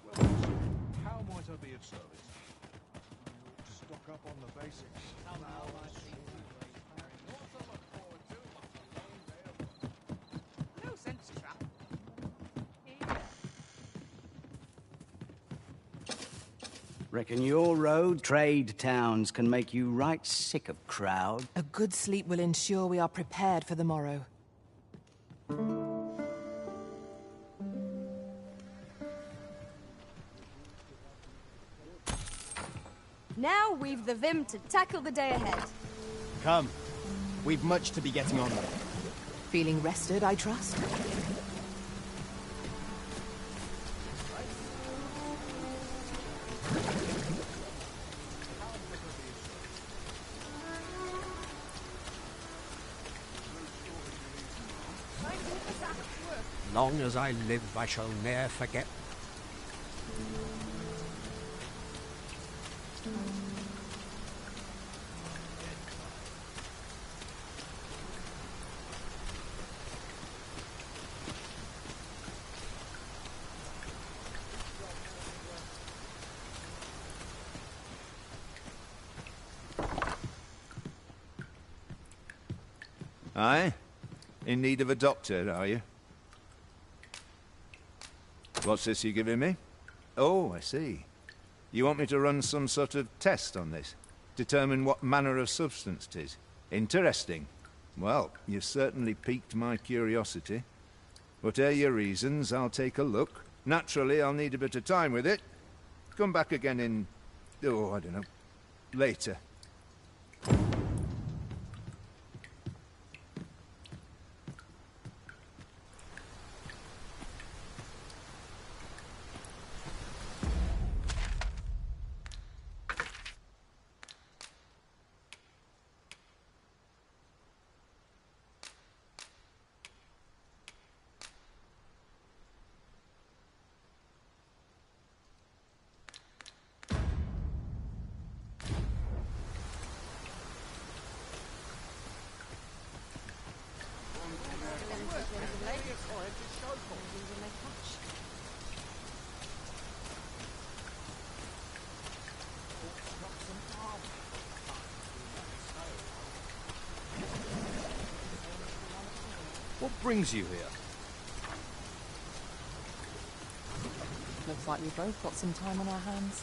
Well, how might I be of service? Stock up on the basics. No sense trap. Reckon your road trade towns can make you right sick of crowd. A good sleep will ensure we are prepared for the morrow. Now we've the vim to tackle the day ahead. Come. We've much to be getting on with. Feeling rested, I trust? Long as I live, I shall ne'er forget. Aye? In need of a doctor, are you? What's this you're giving me? Oh, I see. You want me to run some sort of test on this? Determine what manner of substance 'tis? Interesting. Well, you've certainly piqued my curiosity. Whatever your reasons, I'll take a look. Naturally, I'll need a bit of time with it. Come back again in... oh, I don't know. Later. What brings you here? Looks like we've both got some time on our hands.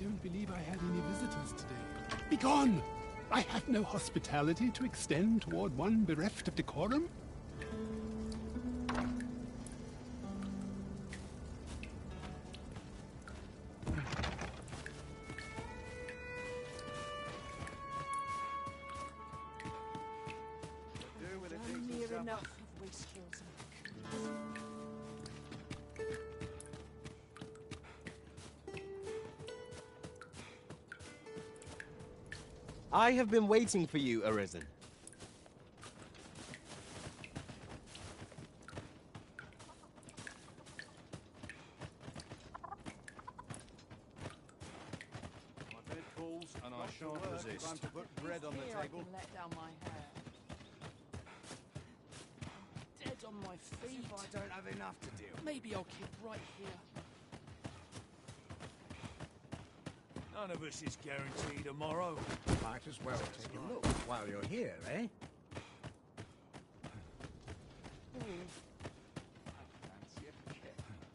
don't believe I had any visitors today. Begone! I have no hospitality to extend toward one bereft of decorum. Near enough of wastrels. I have been waiting for you, Arisen. My bed calls, and I shan't resist. Time to put bread on the table. I can let down my hair. Dead on my feet. If I don't have enough to do. Maybe I'll keep right here. None of us is guaranteed tomorrow. Might as well take a look while you're here, eh?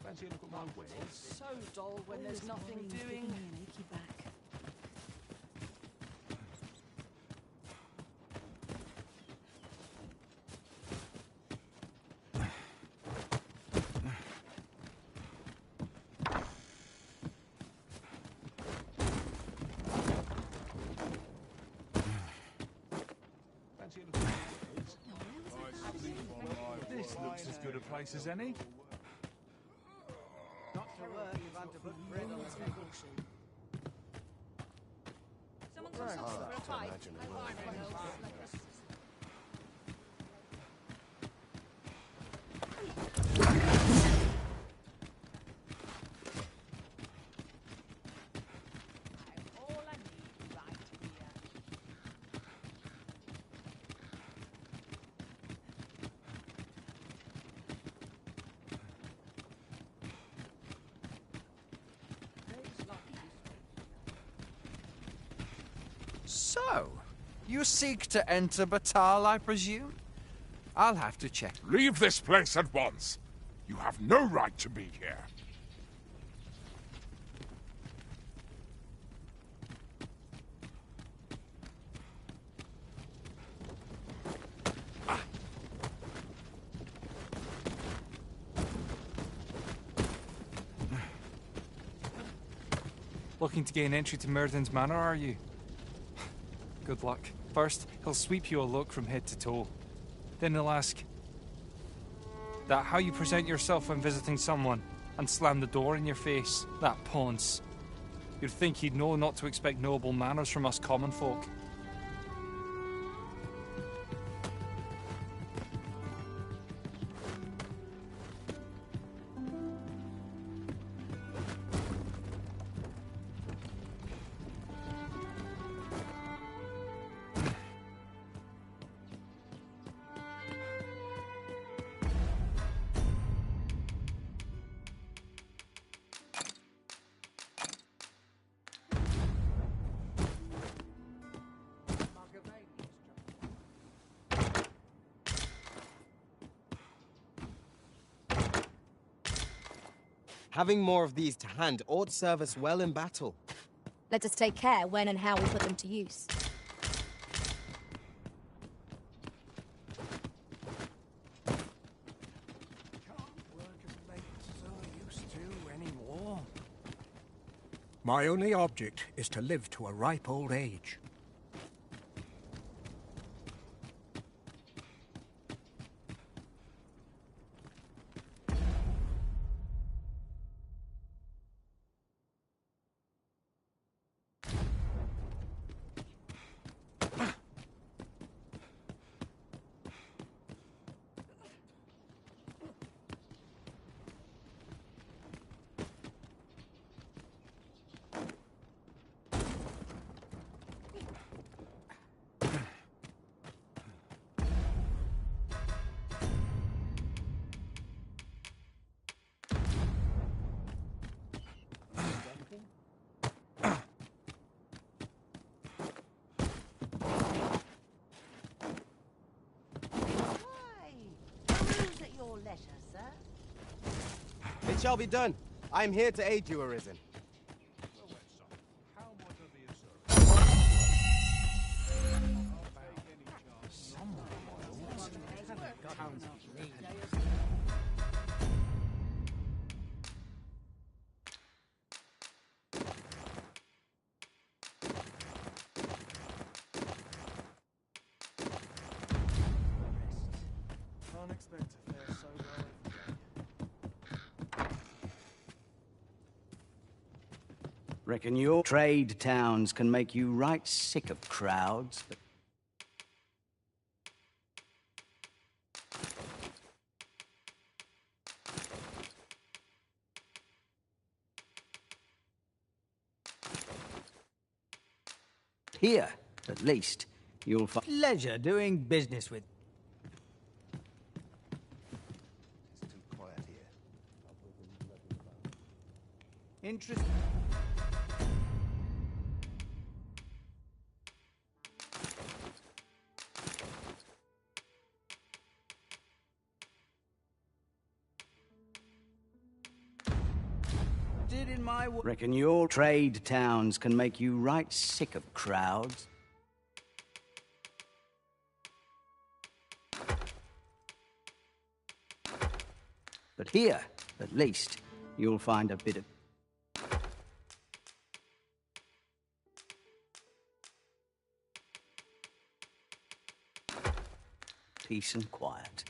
Fancy a look at my wares? It's so dull when there's nothing doing. An achy back. Fancy a look at my wares? This looks as good a place as any. Not to work, you've had to put bread on the table. Someone got something for a fight. So, you seek to enter Batal, I presume? I'll have to check. Leave this place at once. You have no right to be here. Looking to gain entry to Myrddin's Manor, are you? Good luck. First, he'll sweep you a look from head to toe. Then he'll ask that how you present yourself when visiting someone, and slam the door in your face. That ponce. You'd think he'd know not to expect noble manners from us common folk. Having more of these to hand ought serve us well in battle. Let us take care when and how we put them to use. My only object is to live to a ripe old age. It shall be done. I am here to aid you, Arisen. towns need. Can't expect to fare so well every day. Reckon your trade towns can make you right sick of crowds, but here, at least, you'll find pleasure doing business with. It's too quiet here. interest. In my reckon your trade towns can make you right sick of crowds. But here, at least, you'll find a bit of peace and quiet.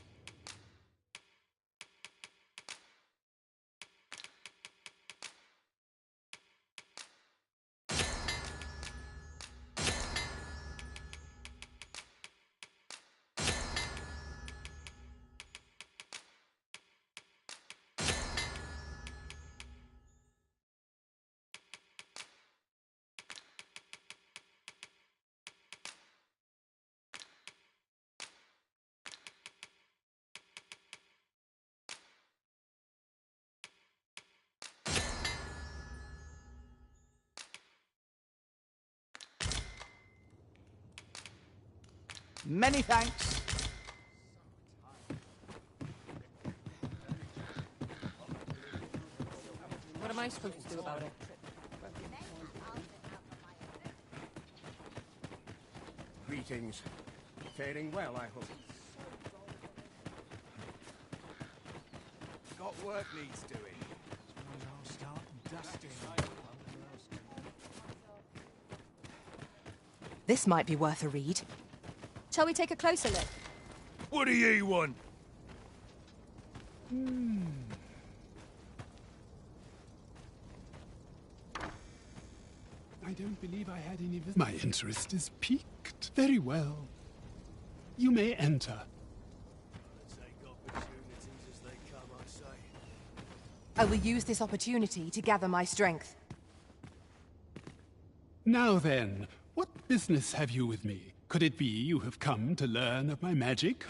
Many thanks. What am I supposed to do about it? Greetings. Faring well, I hope. Got work needs doing. I'll start dusting. This might be worth a read. Shall we take a closer look? What do ye want? I don't believe I had any visitors. My interest is piqued. Very well. You may enter. I will use this opportunity to gather my strength. Now then, what business have you with me? Could it be you have come to learn of my magic,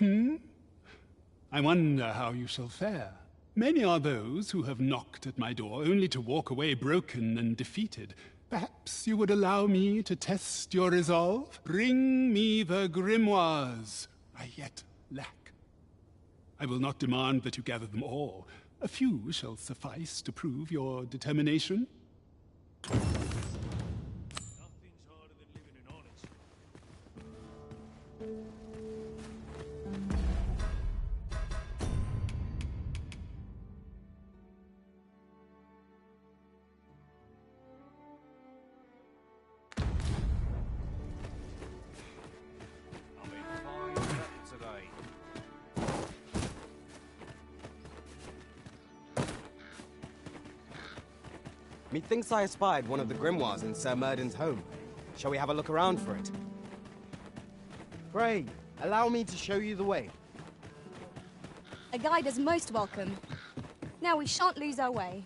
I wonder how you shall fare. Many are those who have knocked at my door only to walk away broken and defeated. Perhaps you would allow me to test your resolve? Bring me the grimoires I yet lack. I will not demand that you gather them all. A few shall suffice to prove your determination. Methinks I espied one of the grimoires in Sir Murden's home. Shall we have a look around for it? Pray, allow me to show you the way. A guide is most welcome. Now we shan't lose our way.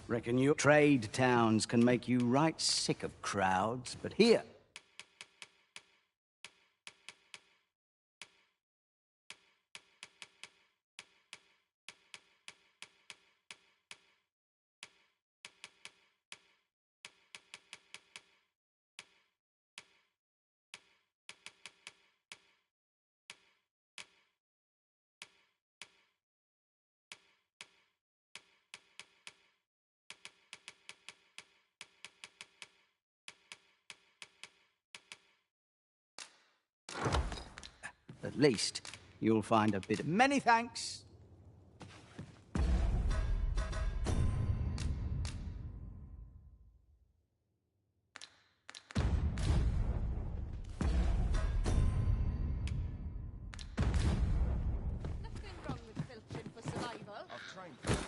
Reckon your trade towns can make you right sick of crowds, but here... At least you'll find a bit of... Many thanks. Nothing wrong with filching for survival. I've trained.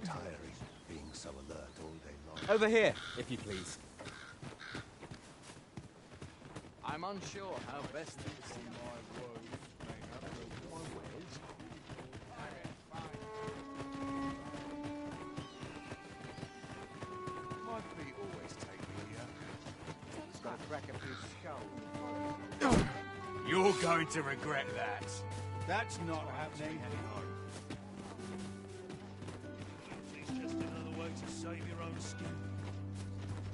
Tiring being so alert all day long. Over here, if you please. I'm unsure how best to see My feet always take me here. It's got a crack up his skull. You're going to regret that. That's not happening. It's just another way to save your own skin.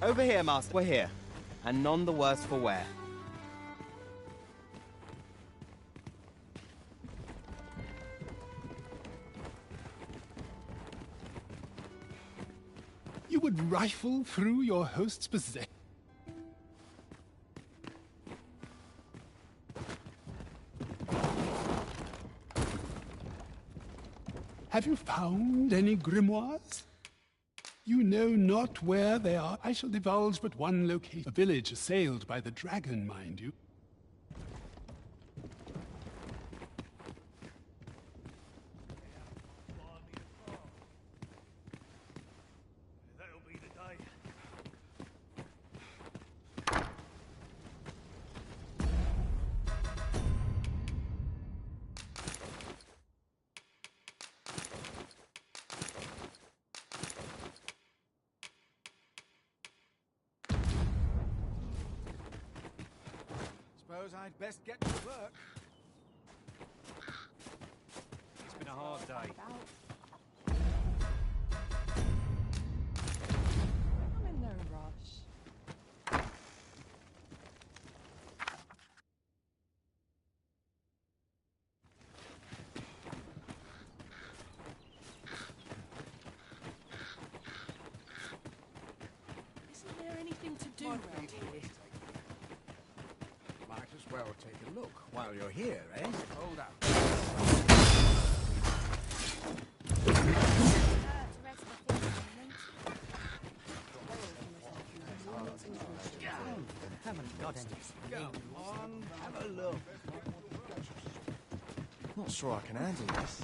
Over here, Master. We're here. And none the worse for wear. You would rifle through your host's possessions. Have you found any grimoires? You know not where they are. I shall divulge but one location. A village assailed by the dragon, mind you. That'll be the day. Suppose I'd best get to work. It's been a hard day. I'm in no rush. Isn't there anything to do around here? Might as well take a look while you're here, eh? Hold up. Haven't got any. Go on, have a look. Not sure I can handle this.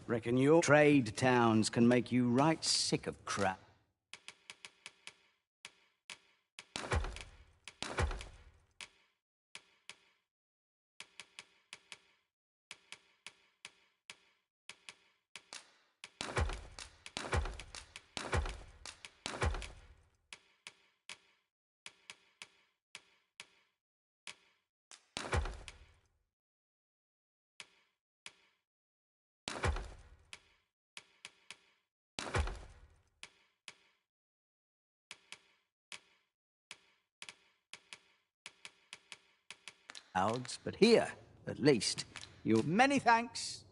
Reckon your trade towns can make you right sick of crap. But here, at least, you'll... Many thanks.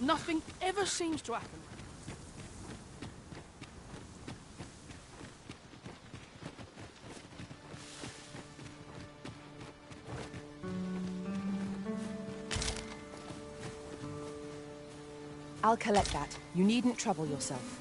Nothing ever seems to happen. I'll collect that. You needn't trouble yourself.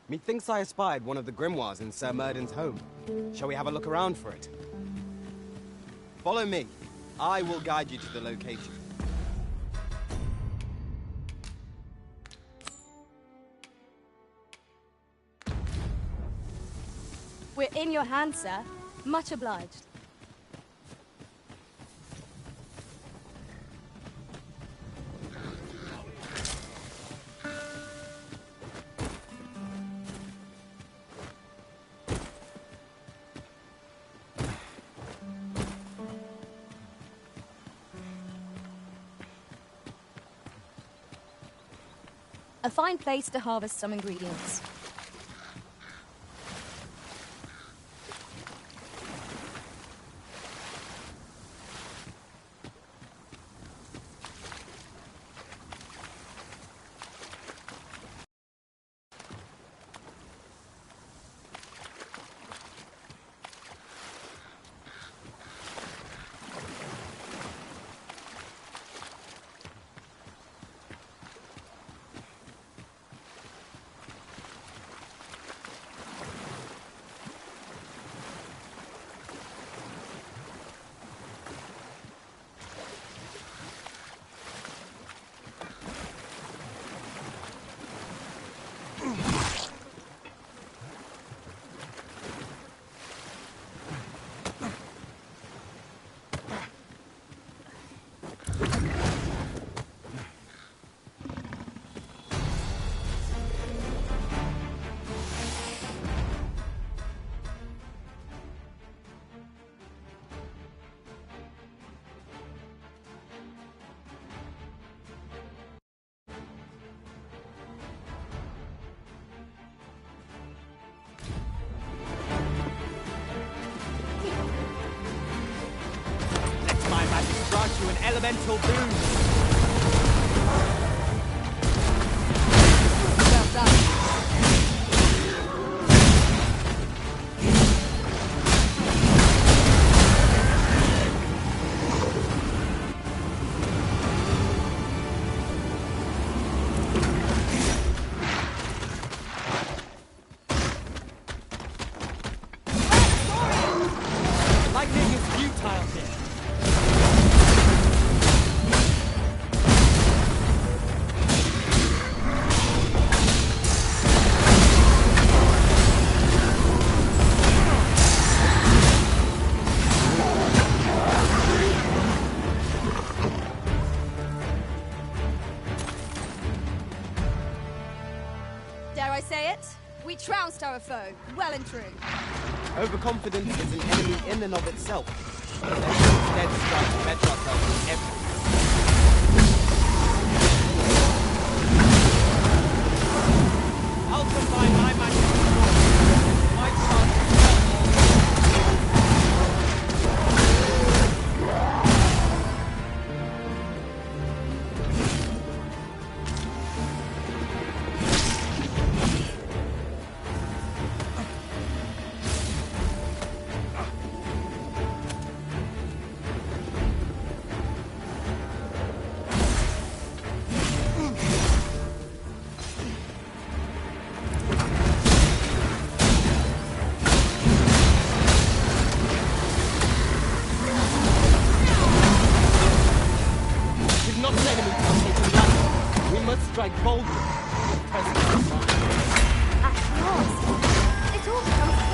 Methinks I espied one of the grimoires in Sir Murden's home. Shall we have a look around for it? Follow me. I will guide you to the location. We're in your hands, sir. Much obliged. A fine place to harvest some ingredients. Grant you an elemental boon. Well done. Lightning is futile here. Dare I say it? We trounced our foe, well and true. Overconfidence is an enemy in and of itself. Let us instead strive to better ourselves in everything. I'll combine my magic with my chance to strike boldly. At last! It all becomes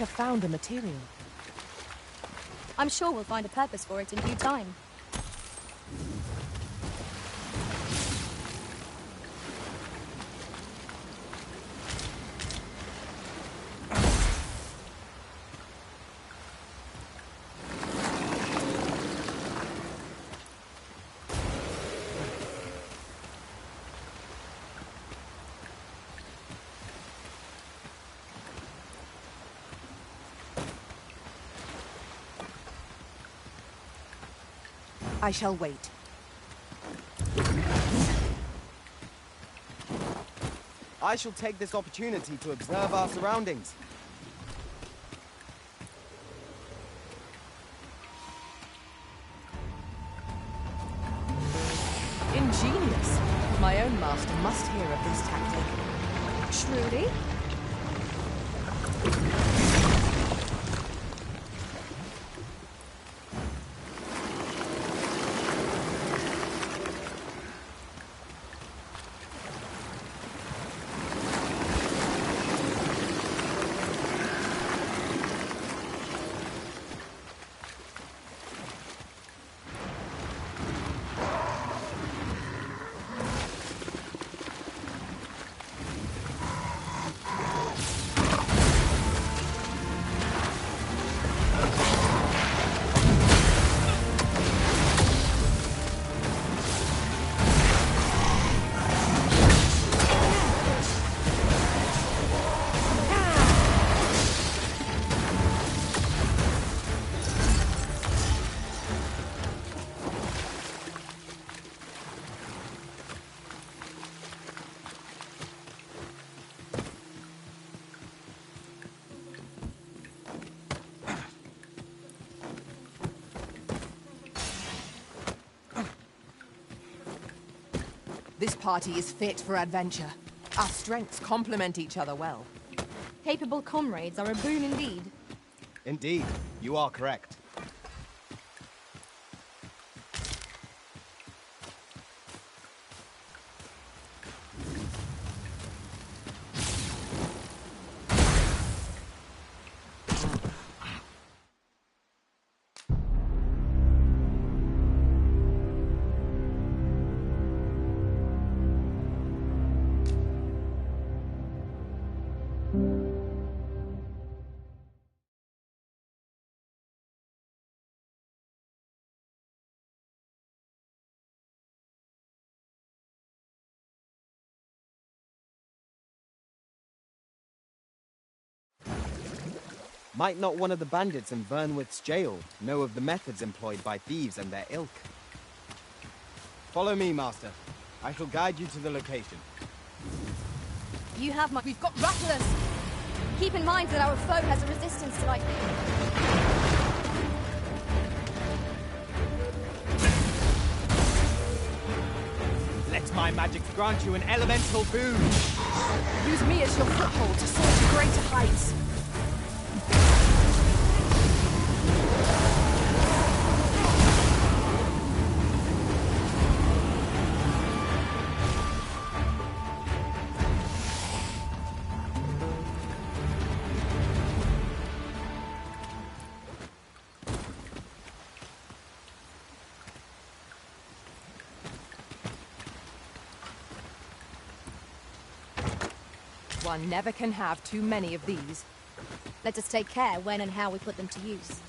have found a material. I'm sure we'll find a purpose for it in due time. I shall wait. I shall take this opportunity to observe our surroundings. Ingenious. My own master must hear of this tactic. Truly? This party is fit for adventure. Our strengths complement each other well. Capable comrades are a boon indeed. Indeed, you are correct. Might not one of the bandits in Vernwith's jail know of the methods employed by thieves and their ilk? Follow me, Master. I shall guide you to the location. You have my... We've got rattlers! Keep in mind that our foe has a resistance to lightning. Let my magic grant you an elemental boon! Use me as your foothold to soar to greater heights. One never can have too many of these. Let us take care when and how we put them to use.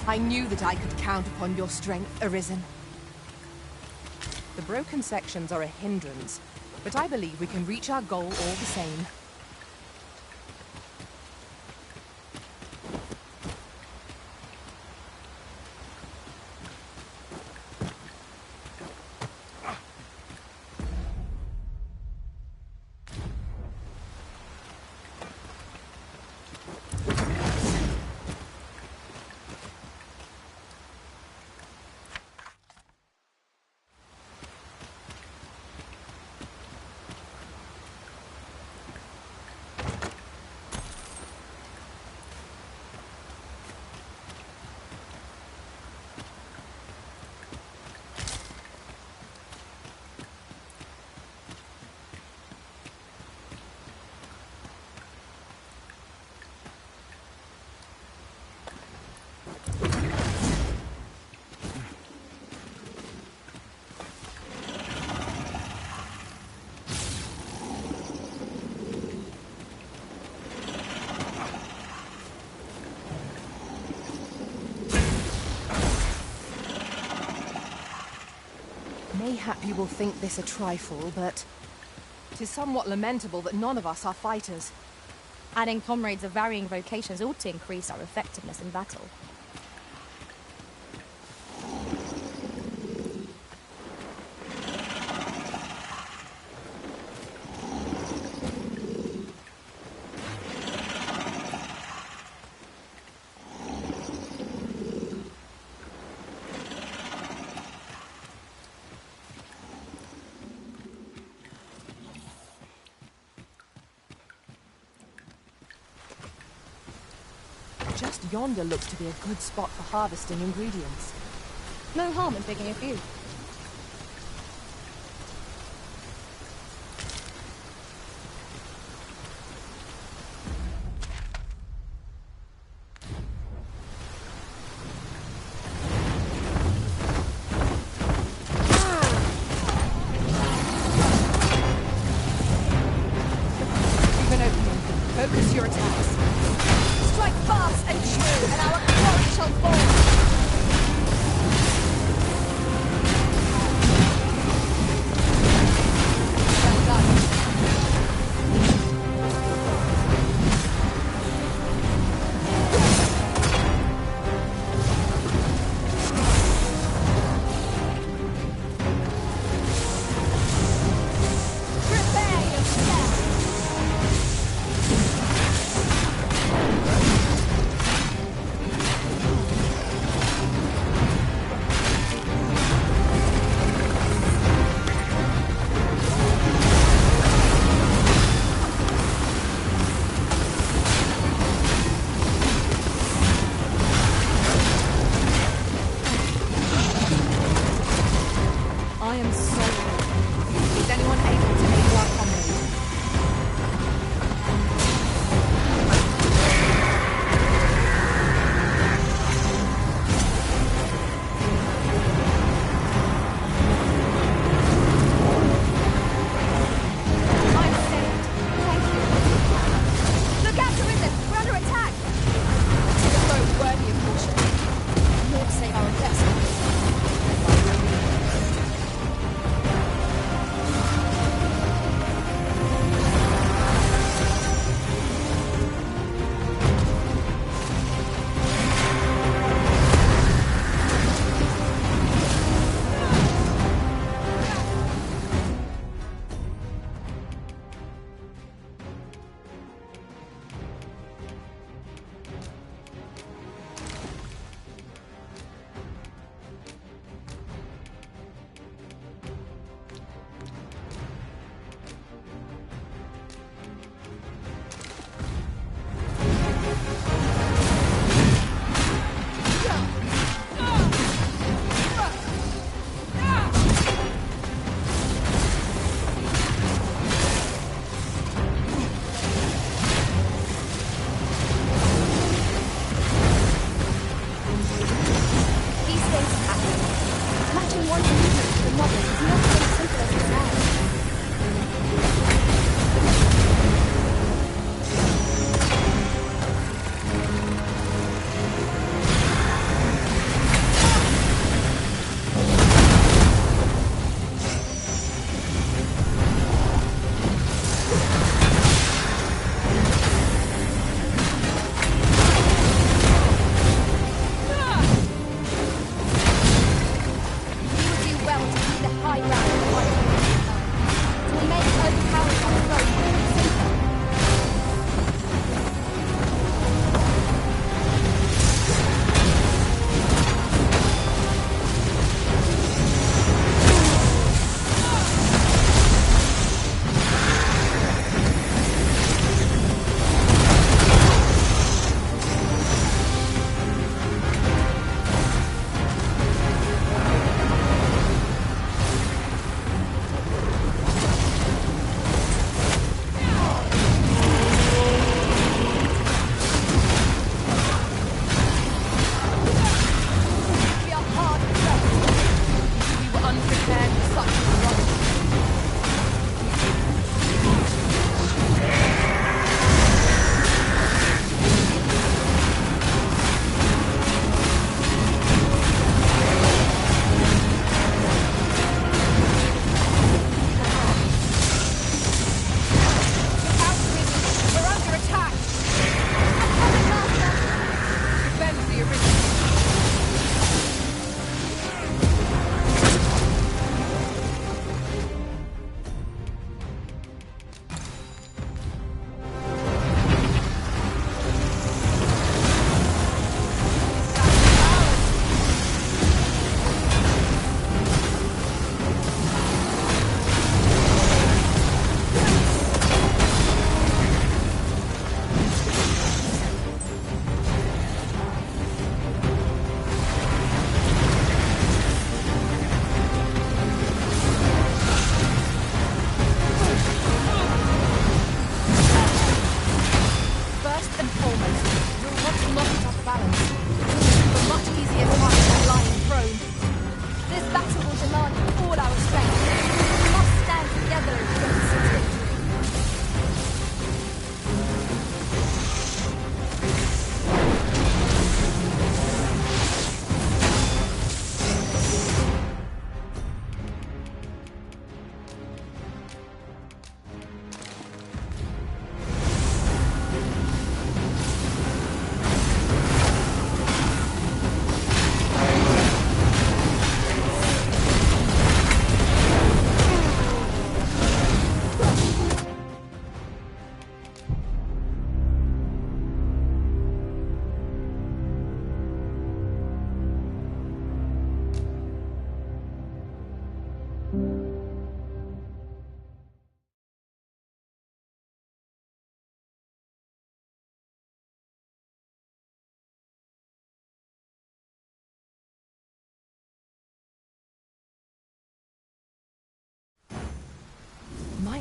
I knew that I could count upon your strength, Arisen. The broken sections are a hindrance, but I believe we can reach our goal all the same. Mayhap you will think this a trifle, but 'tis somewhat lamentable that none of us are fighters. Adding comrades of varying vocations ought to increase our effectiveness in battle. Just yonder looks to be a good spot for harvesting ingredients. No harm in picking a few. Leave an opening. Focus your attacks. Strike fast and true, and our crown shall fall.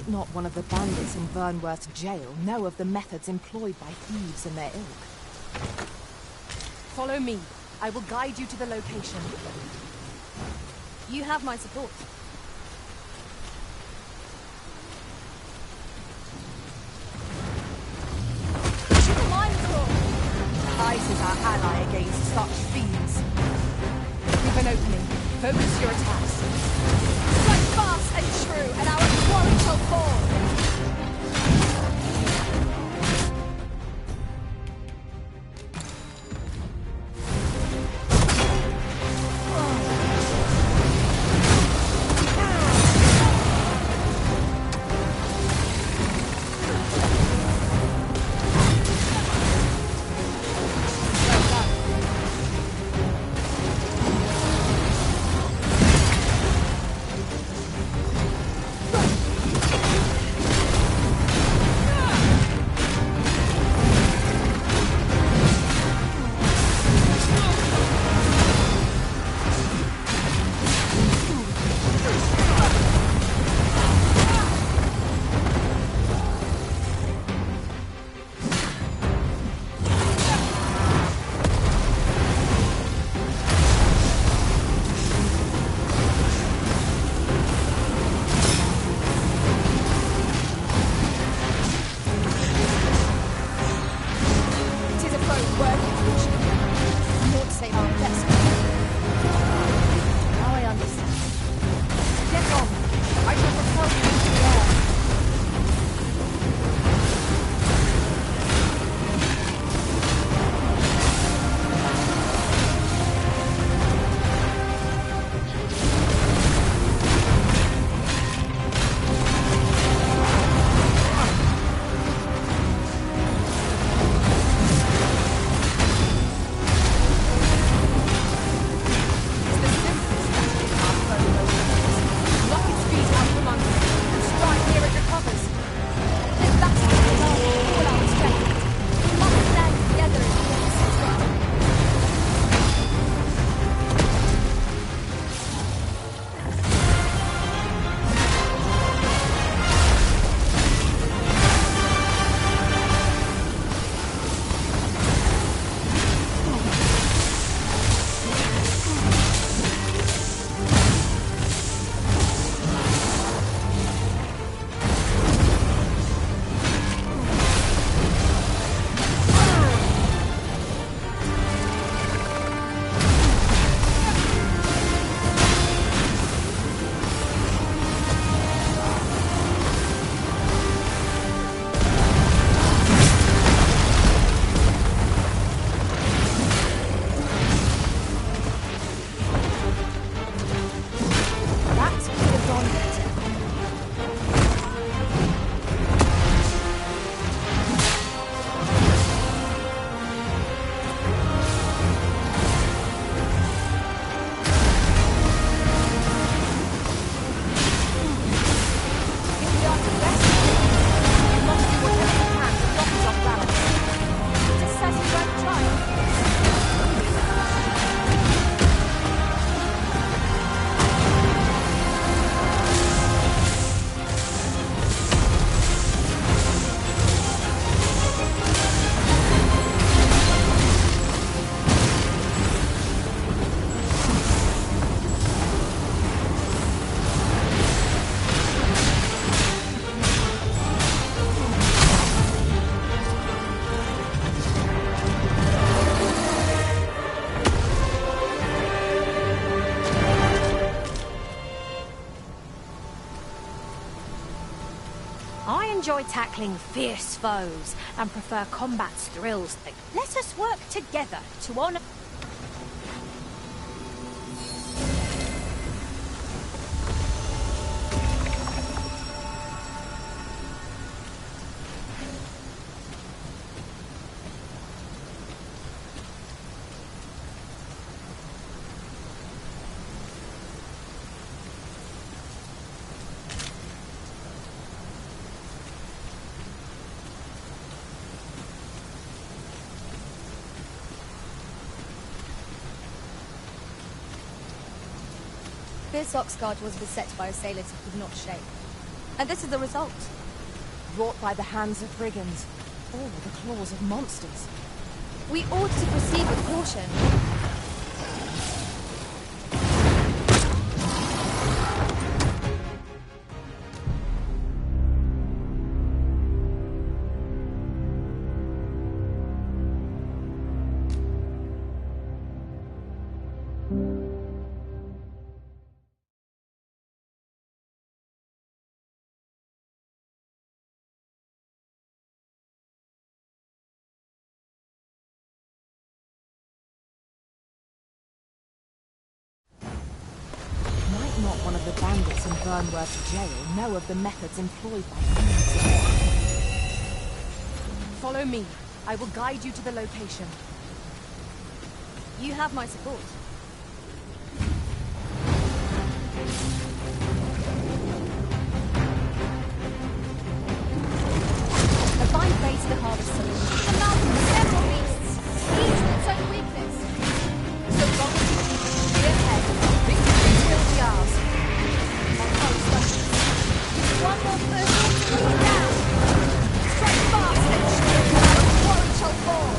Might not one of the bandits in Vernworth's jail know of the methods employed by thieves and their ilk? Follow me. I will guide you to the location. You have my support. Ice is our ally against such fiends. Give an opening. Focus your attacks. Strike fast and true, and our quarry shall fall. enjoy tackling fierce foes and prefer combat's thrills. Let us work together to honor... Fierce Oxguard was beset by assailants who could not shake. And this is the result. Wrought by the hands of brigands, or the claws of monsters. We ought to proceed with caution. Might not one of the bandits in Burnworth jail know of the methods employed by thieves? Follow me. I will guide you to the location. You have my support. A fine base to harvest saloon. The mountain of several beasts, each with its own weakness. So long as you keep the clear head, victory will be ours. Our foes don't. One more person to bring it down. Strike fast, then our warrant shall fall.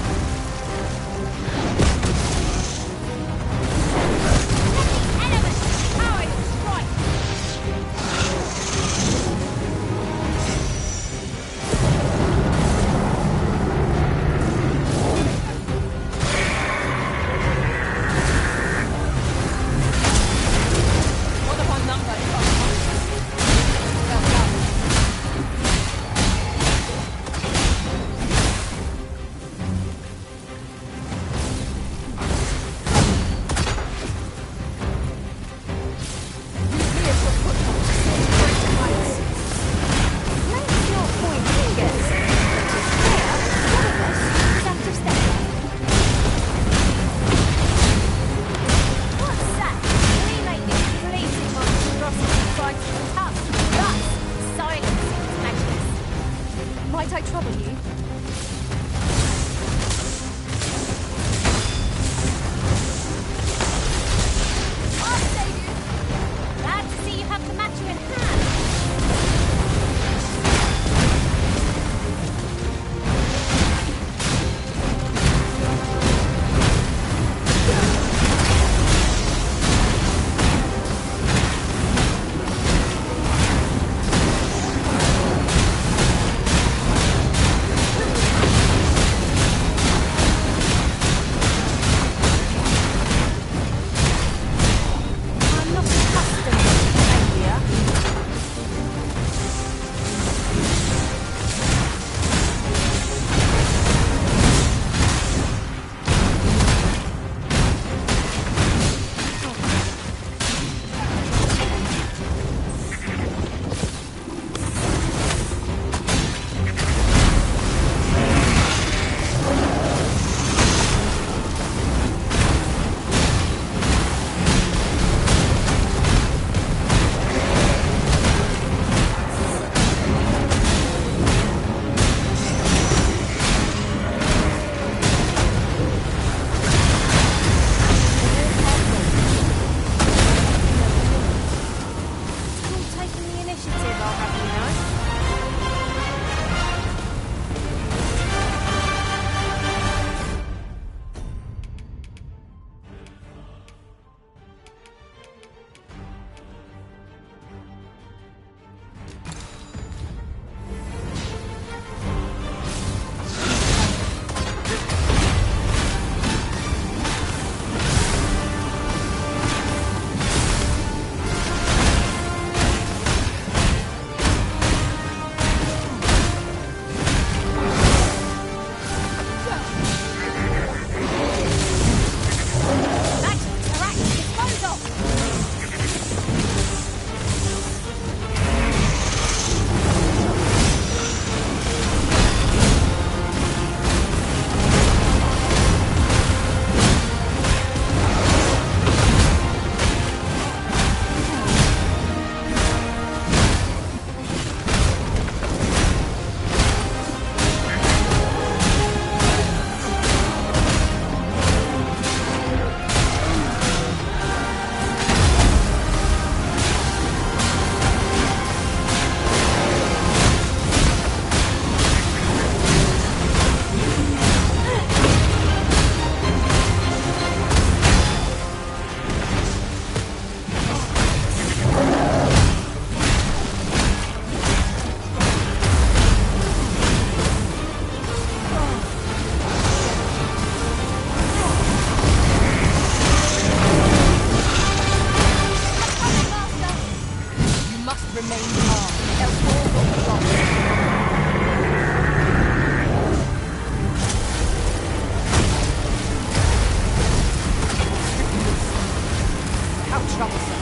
How troublesome.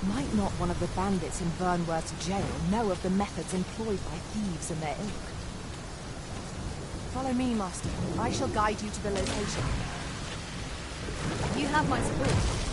Might not one of the bandits in Vernworth's jail know of the methods employed by thieves and their ilk? Follow me, Master. I shall guide you to the location. You have my support.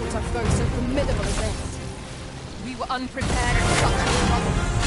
thought a foe so formidable as this. We were unprepared for such a struggle.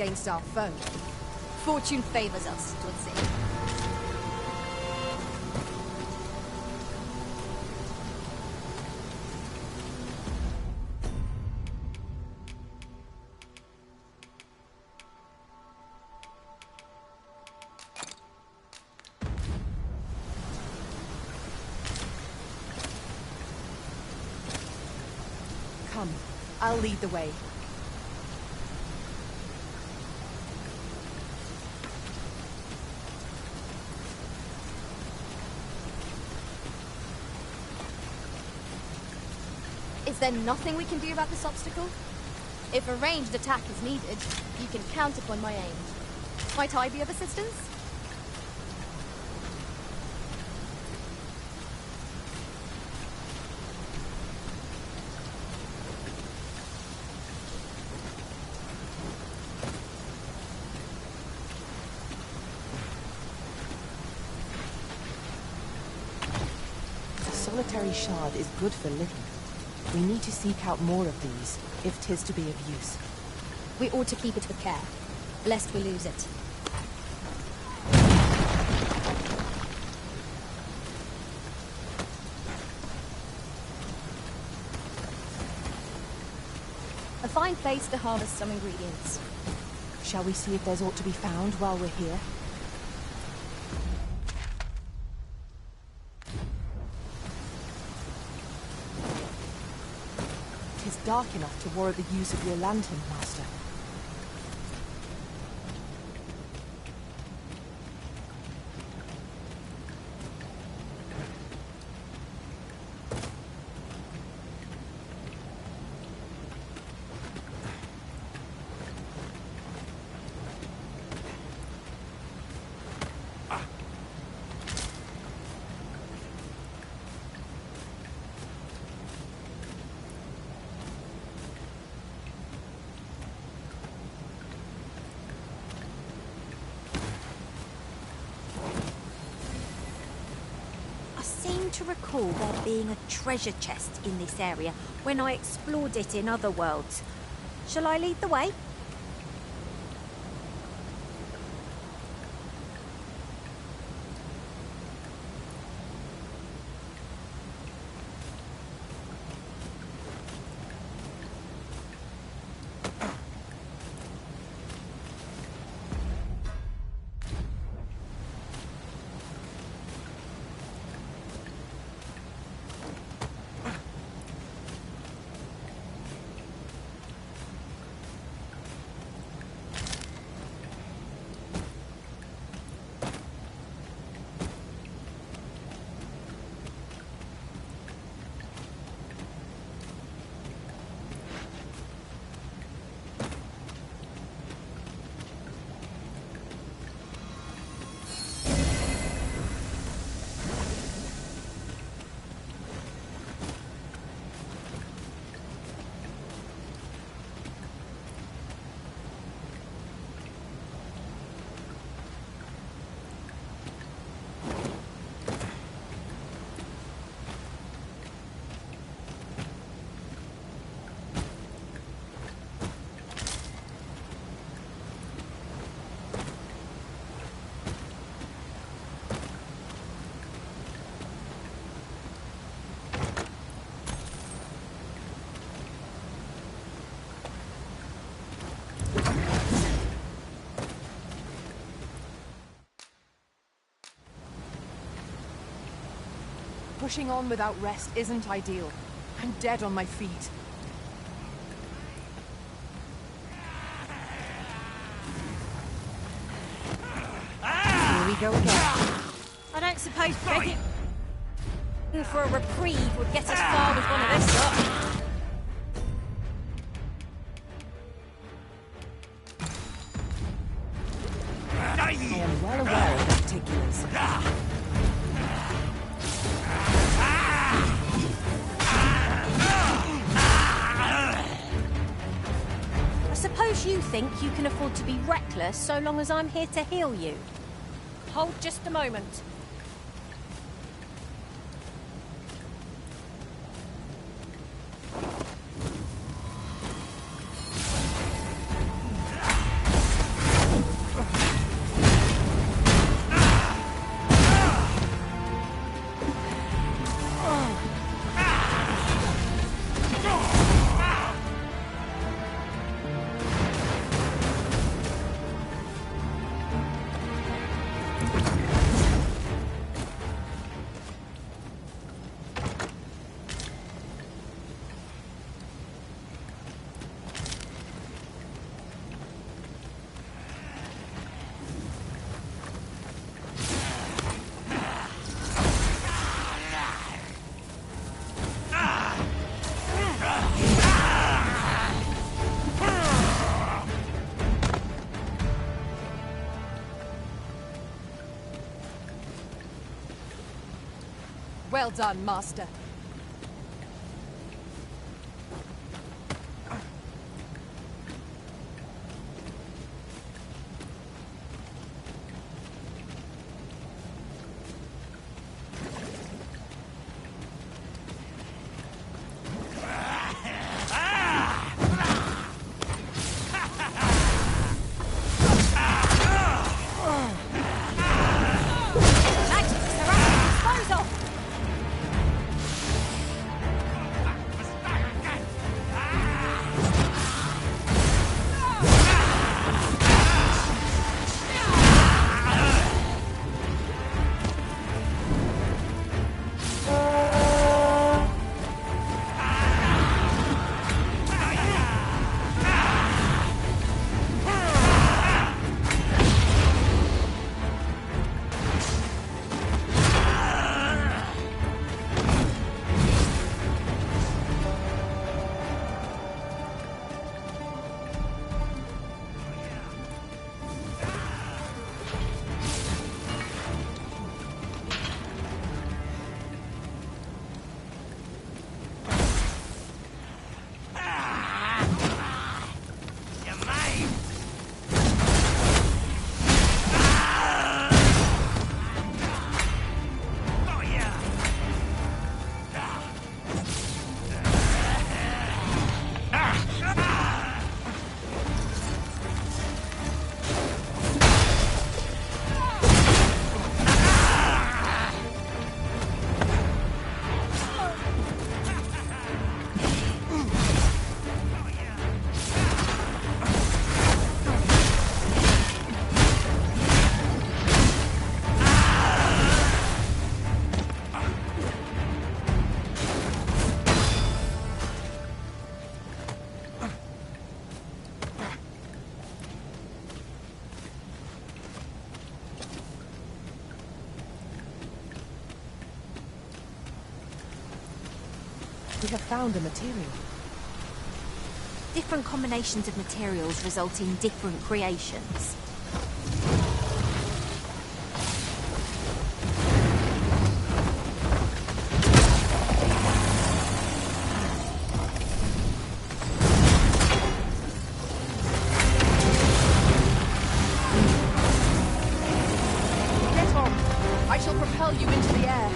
against our foe. Fortune favors us, 'twould seem. Come, I'll lead the way. Is there nothing we can do about this obstacle? If a ranged attack is needed, you can count upon my aid. Might I be of assistance? A solitary shard is good for living. We need to seek out more of these, if 'tis to be of use. We ought to keep it with care, lest we lose it. A fine place to harvest some ingredients. Shall we see if there's aught to be found while we're here? Tis dark enough to warrant the use of your lantern, Master. To recall there being a treasure chest in this area when I explored it in other worlds. Shall I lead the way? Pushing on without rest isn't ideal. I'm dead on my feet. Here we go again. I don't suppose begging for a reprieve would get us far with one of this lot. I am well aware of the particulars. I suppose you think you can afford to be reckless so long as I'm here to heal you. Hold just a moment. Well done, Master. We have found a material. Different combinations of materials result in different creations. Get on! I shall propel you into the air.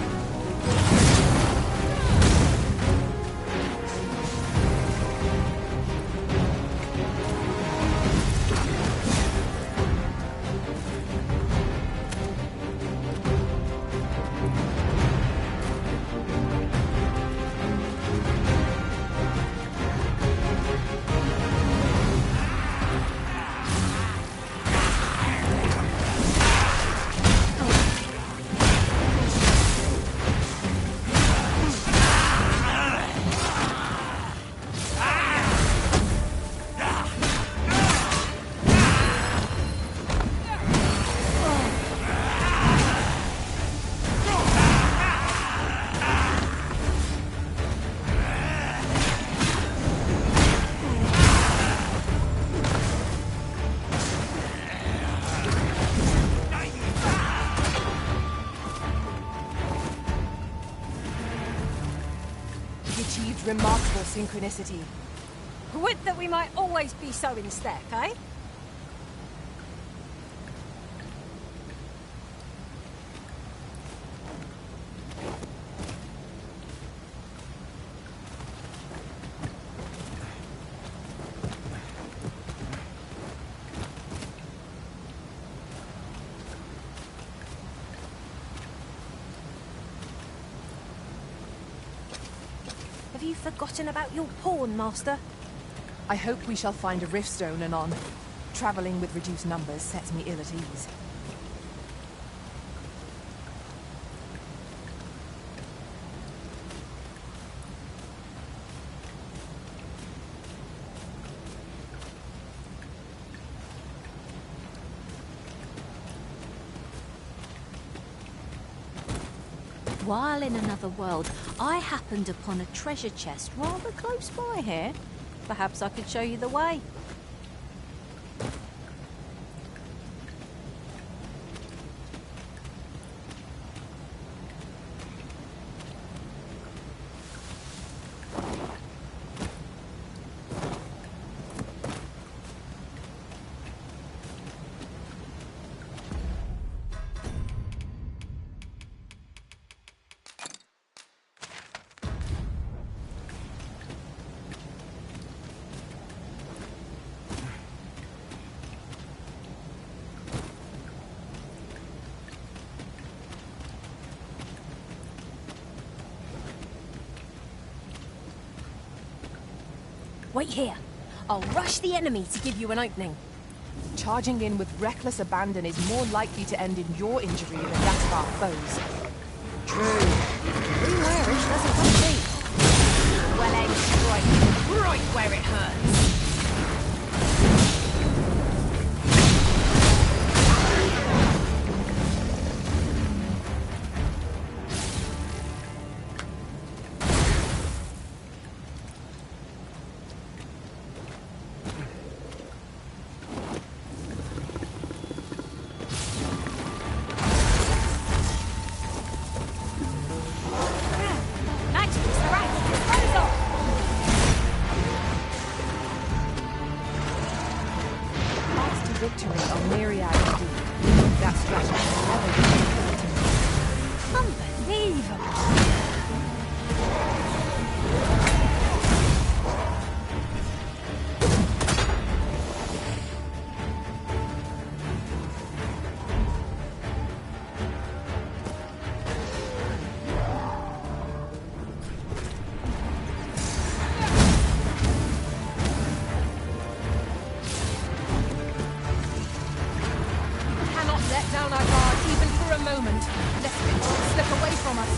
Achieved remarkable synchronicity. Would that we might always be so in step, eh? Have you forgotten about your pawn, Master? I hope we shall find a riftstone anon. Travelling with reduced numbers sets me ill at ease. While in another world, I happened upon a treasure chest rather close by here. Perhaps I could show you the way. Wait here. I'll rush the enemy to give you an opening. Charging in with reckless abandon is more likely to end in your injury than that of our foes. True. Green wearish doesn't come cheap. Well aimed strike, right where it hurts. Victory on Myriad indeed. That strategy has never been Unbelievable. Let down our guard even for a moment, lest victory slip away from us.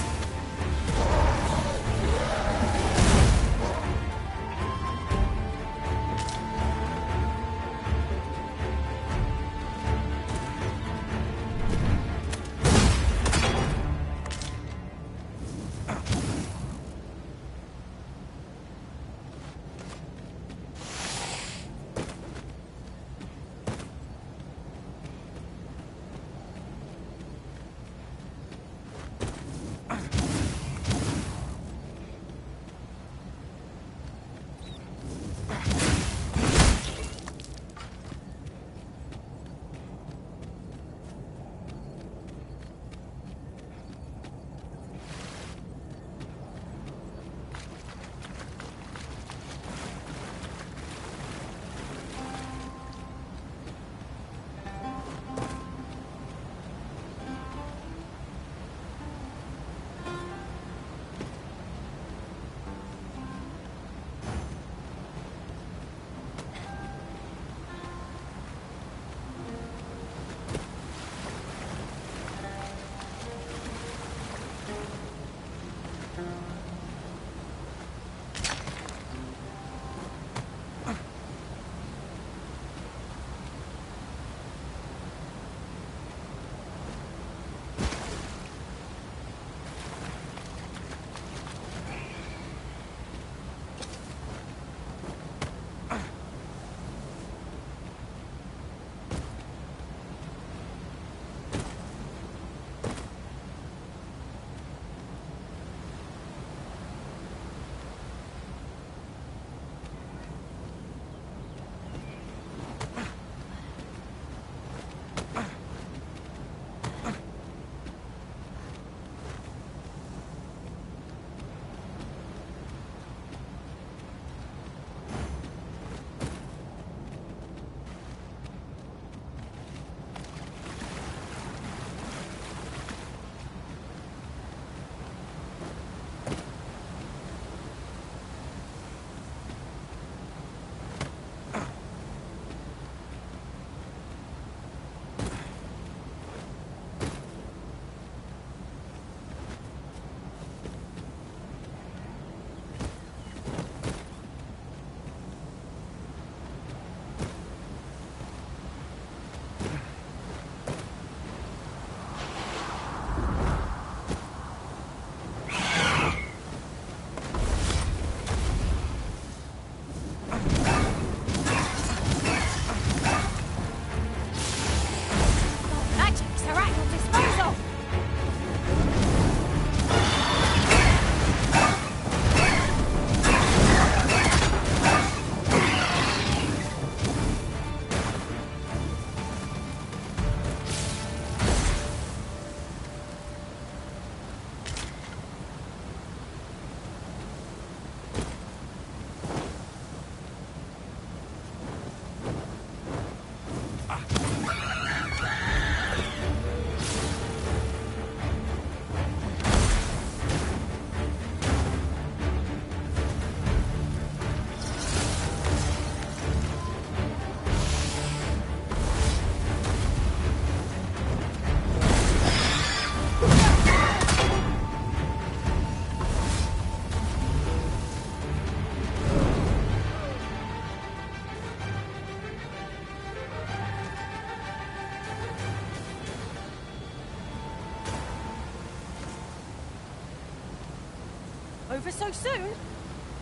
over so soon?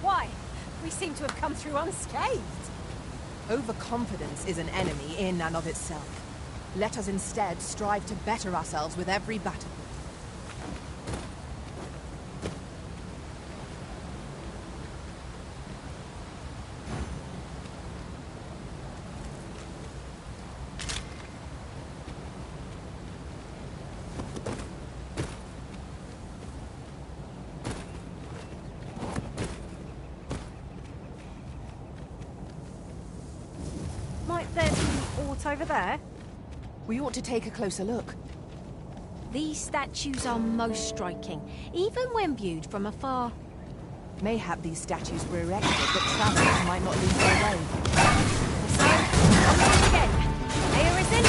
Why? We seem to have come through unscathed. Overconfidence is an enemy in and of itself. Let us instead strive to better ourselves with every battle. Might there be aught over there? We ought to take a closer look. These statues are most striking, even when viewed from afar. Mayhap these statues were erected that travelers might not lose their way. So, once again, here is it.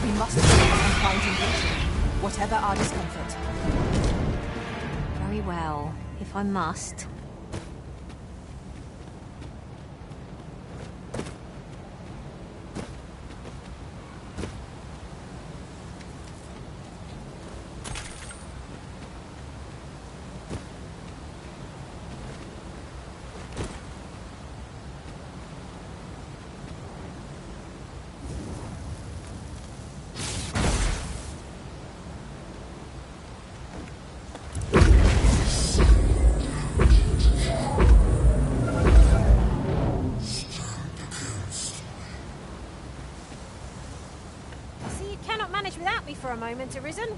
We must focus on finding victory, whatever our discomfort. Very well, if I must. Without me for a moment, Arisen.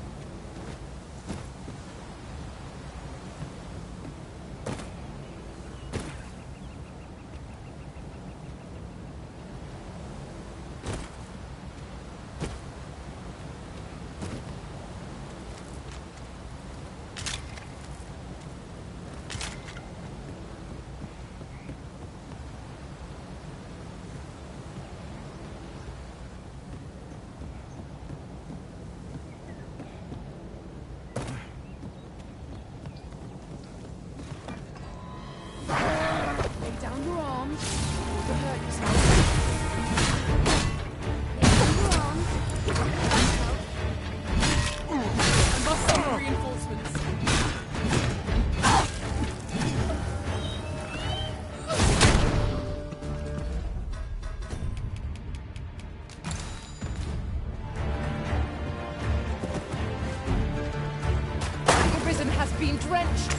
Been drenched.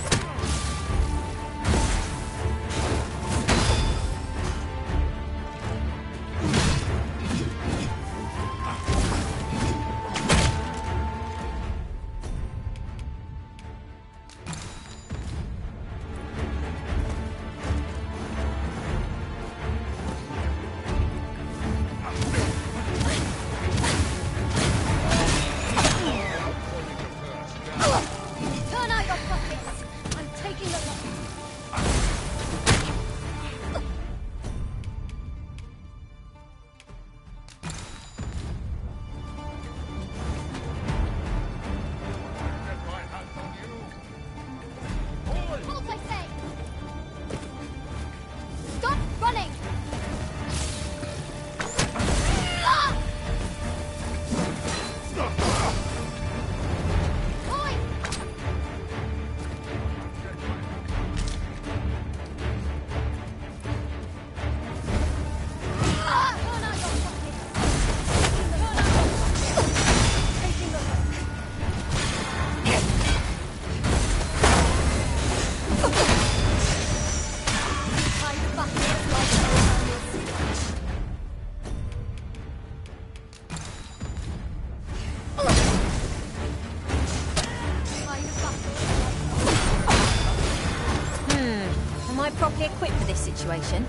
Properly equipped for this situation.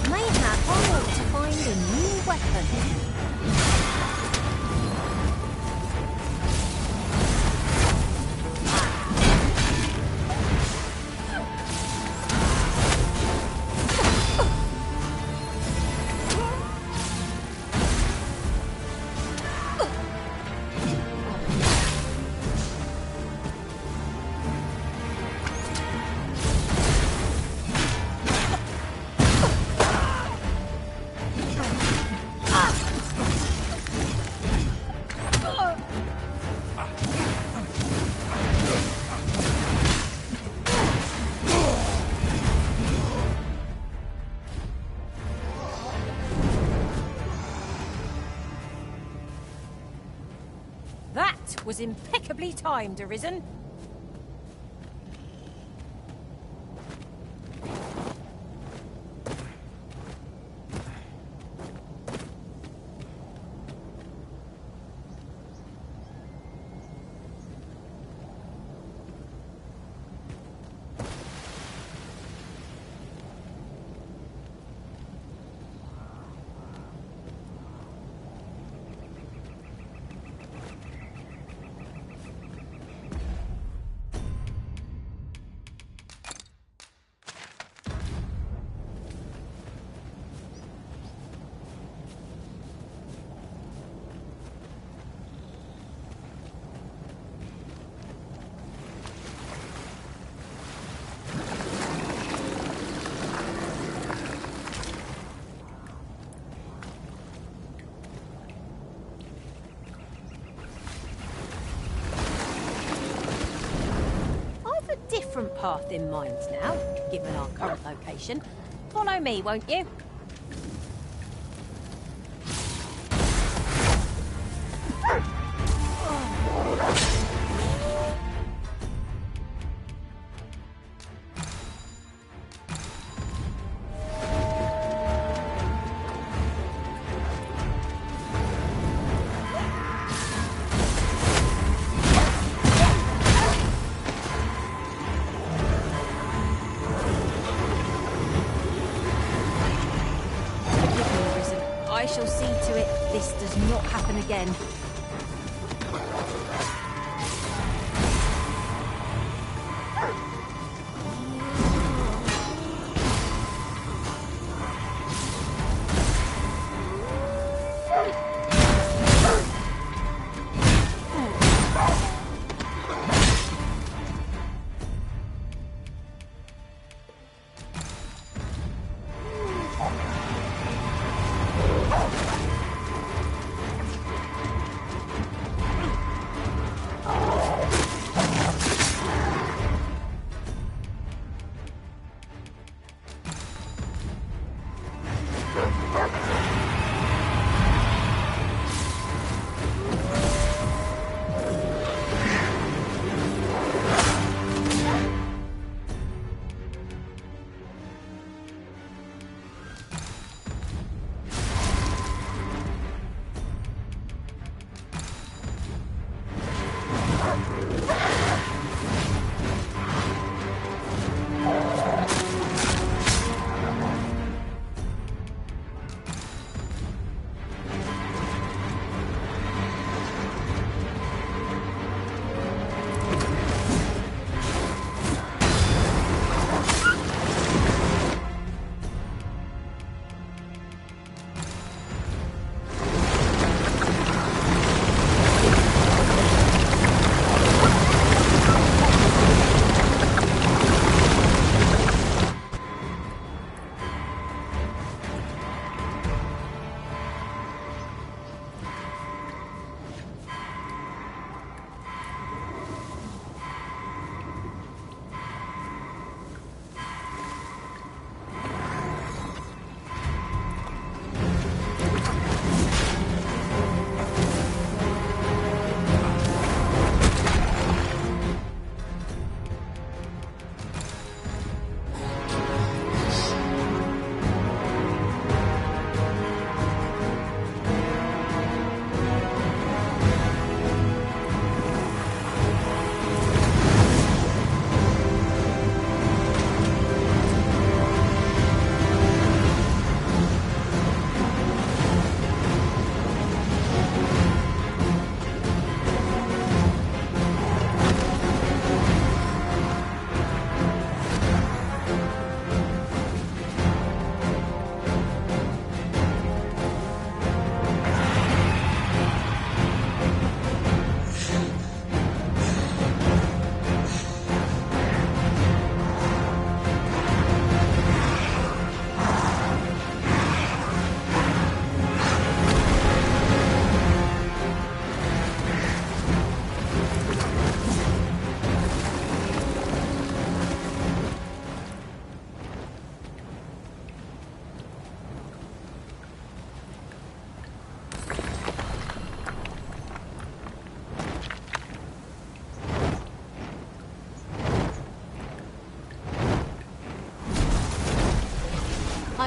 Mayhap I ought to find a new weapon. That was impeccably timed, Arisen. Different path in mind now, given our current location. Follow me, won't you? I shall see to it this does not happen again.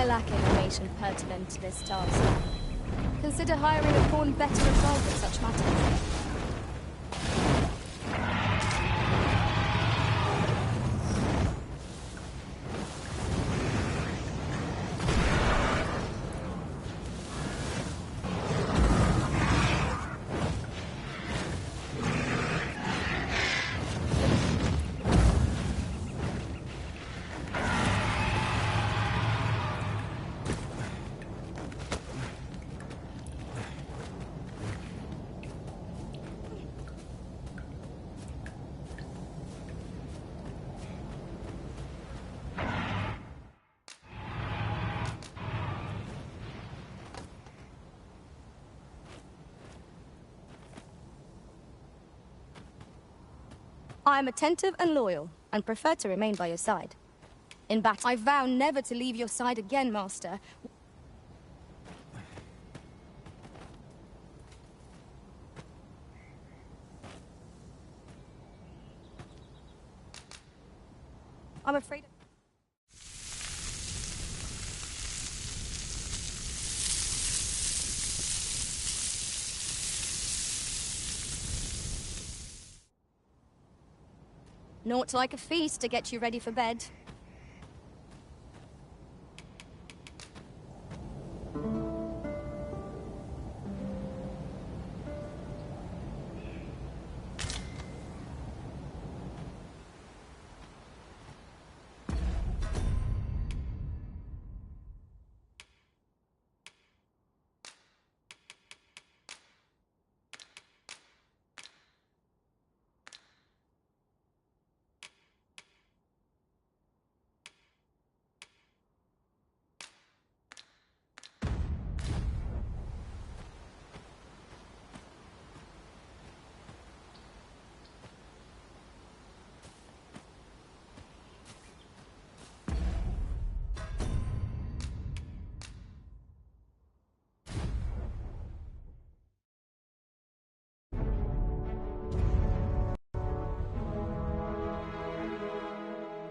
I lack information pertinent to this task. Consider hiring a pawn better involved in such matters. I am attentive and loyal, and prefer to remain by your side. In battle, I vow never to leave your side again, Master. I'm afraid... Naught like a feast to get you ready for bed.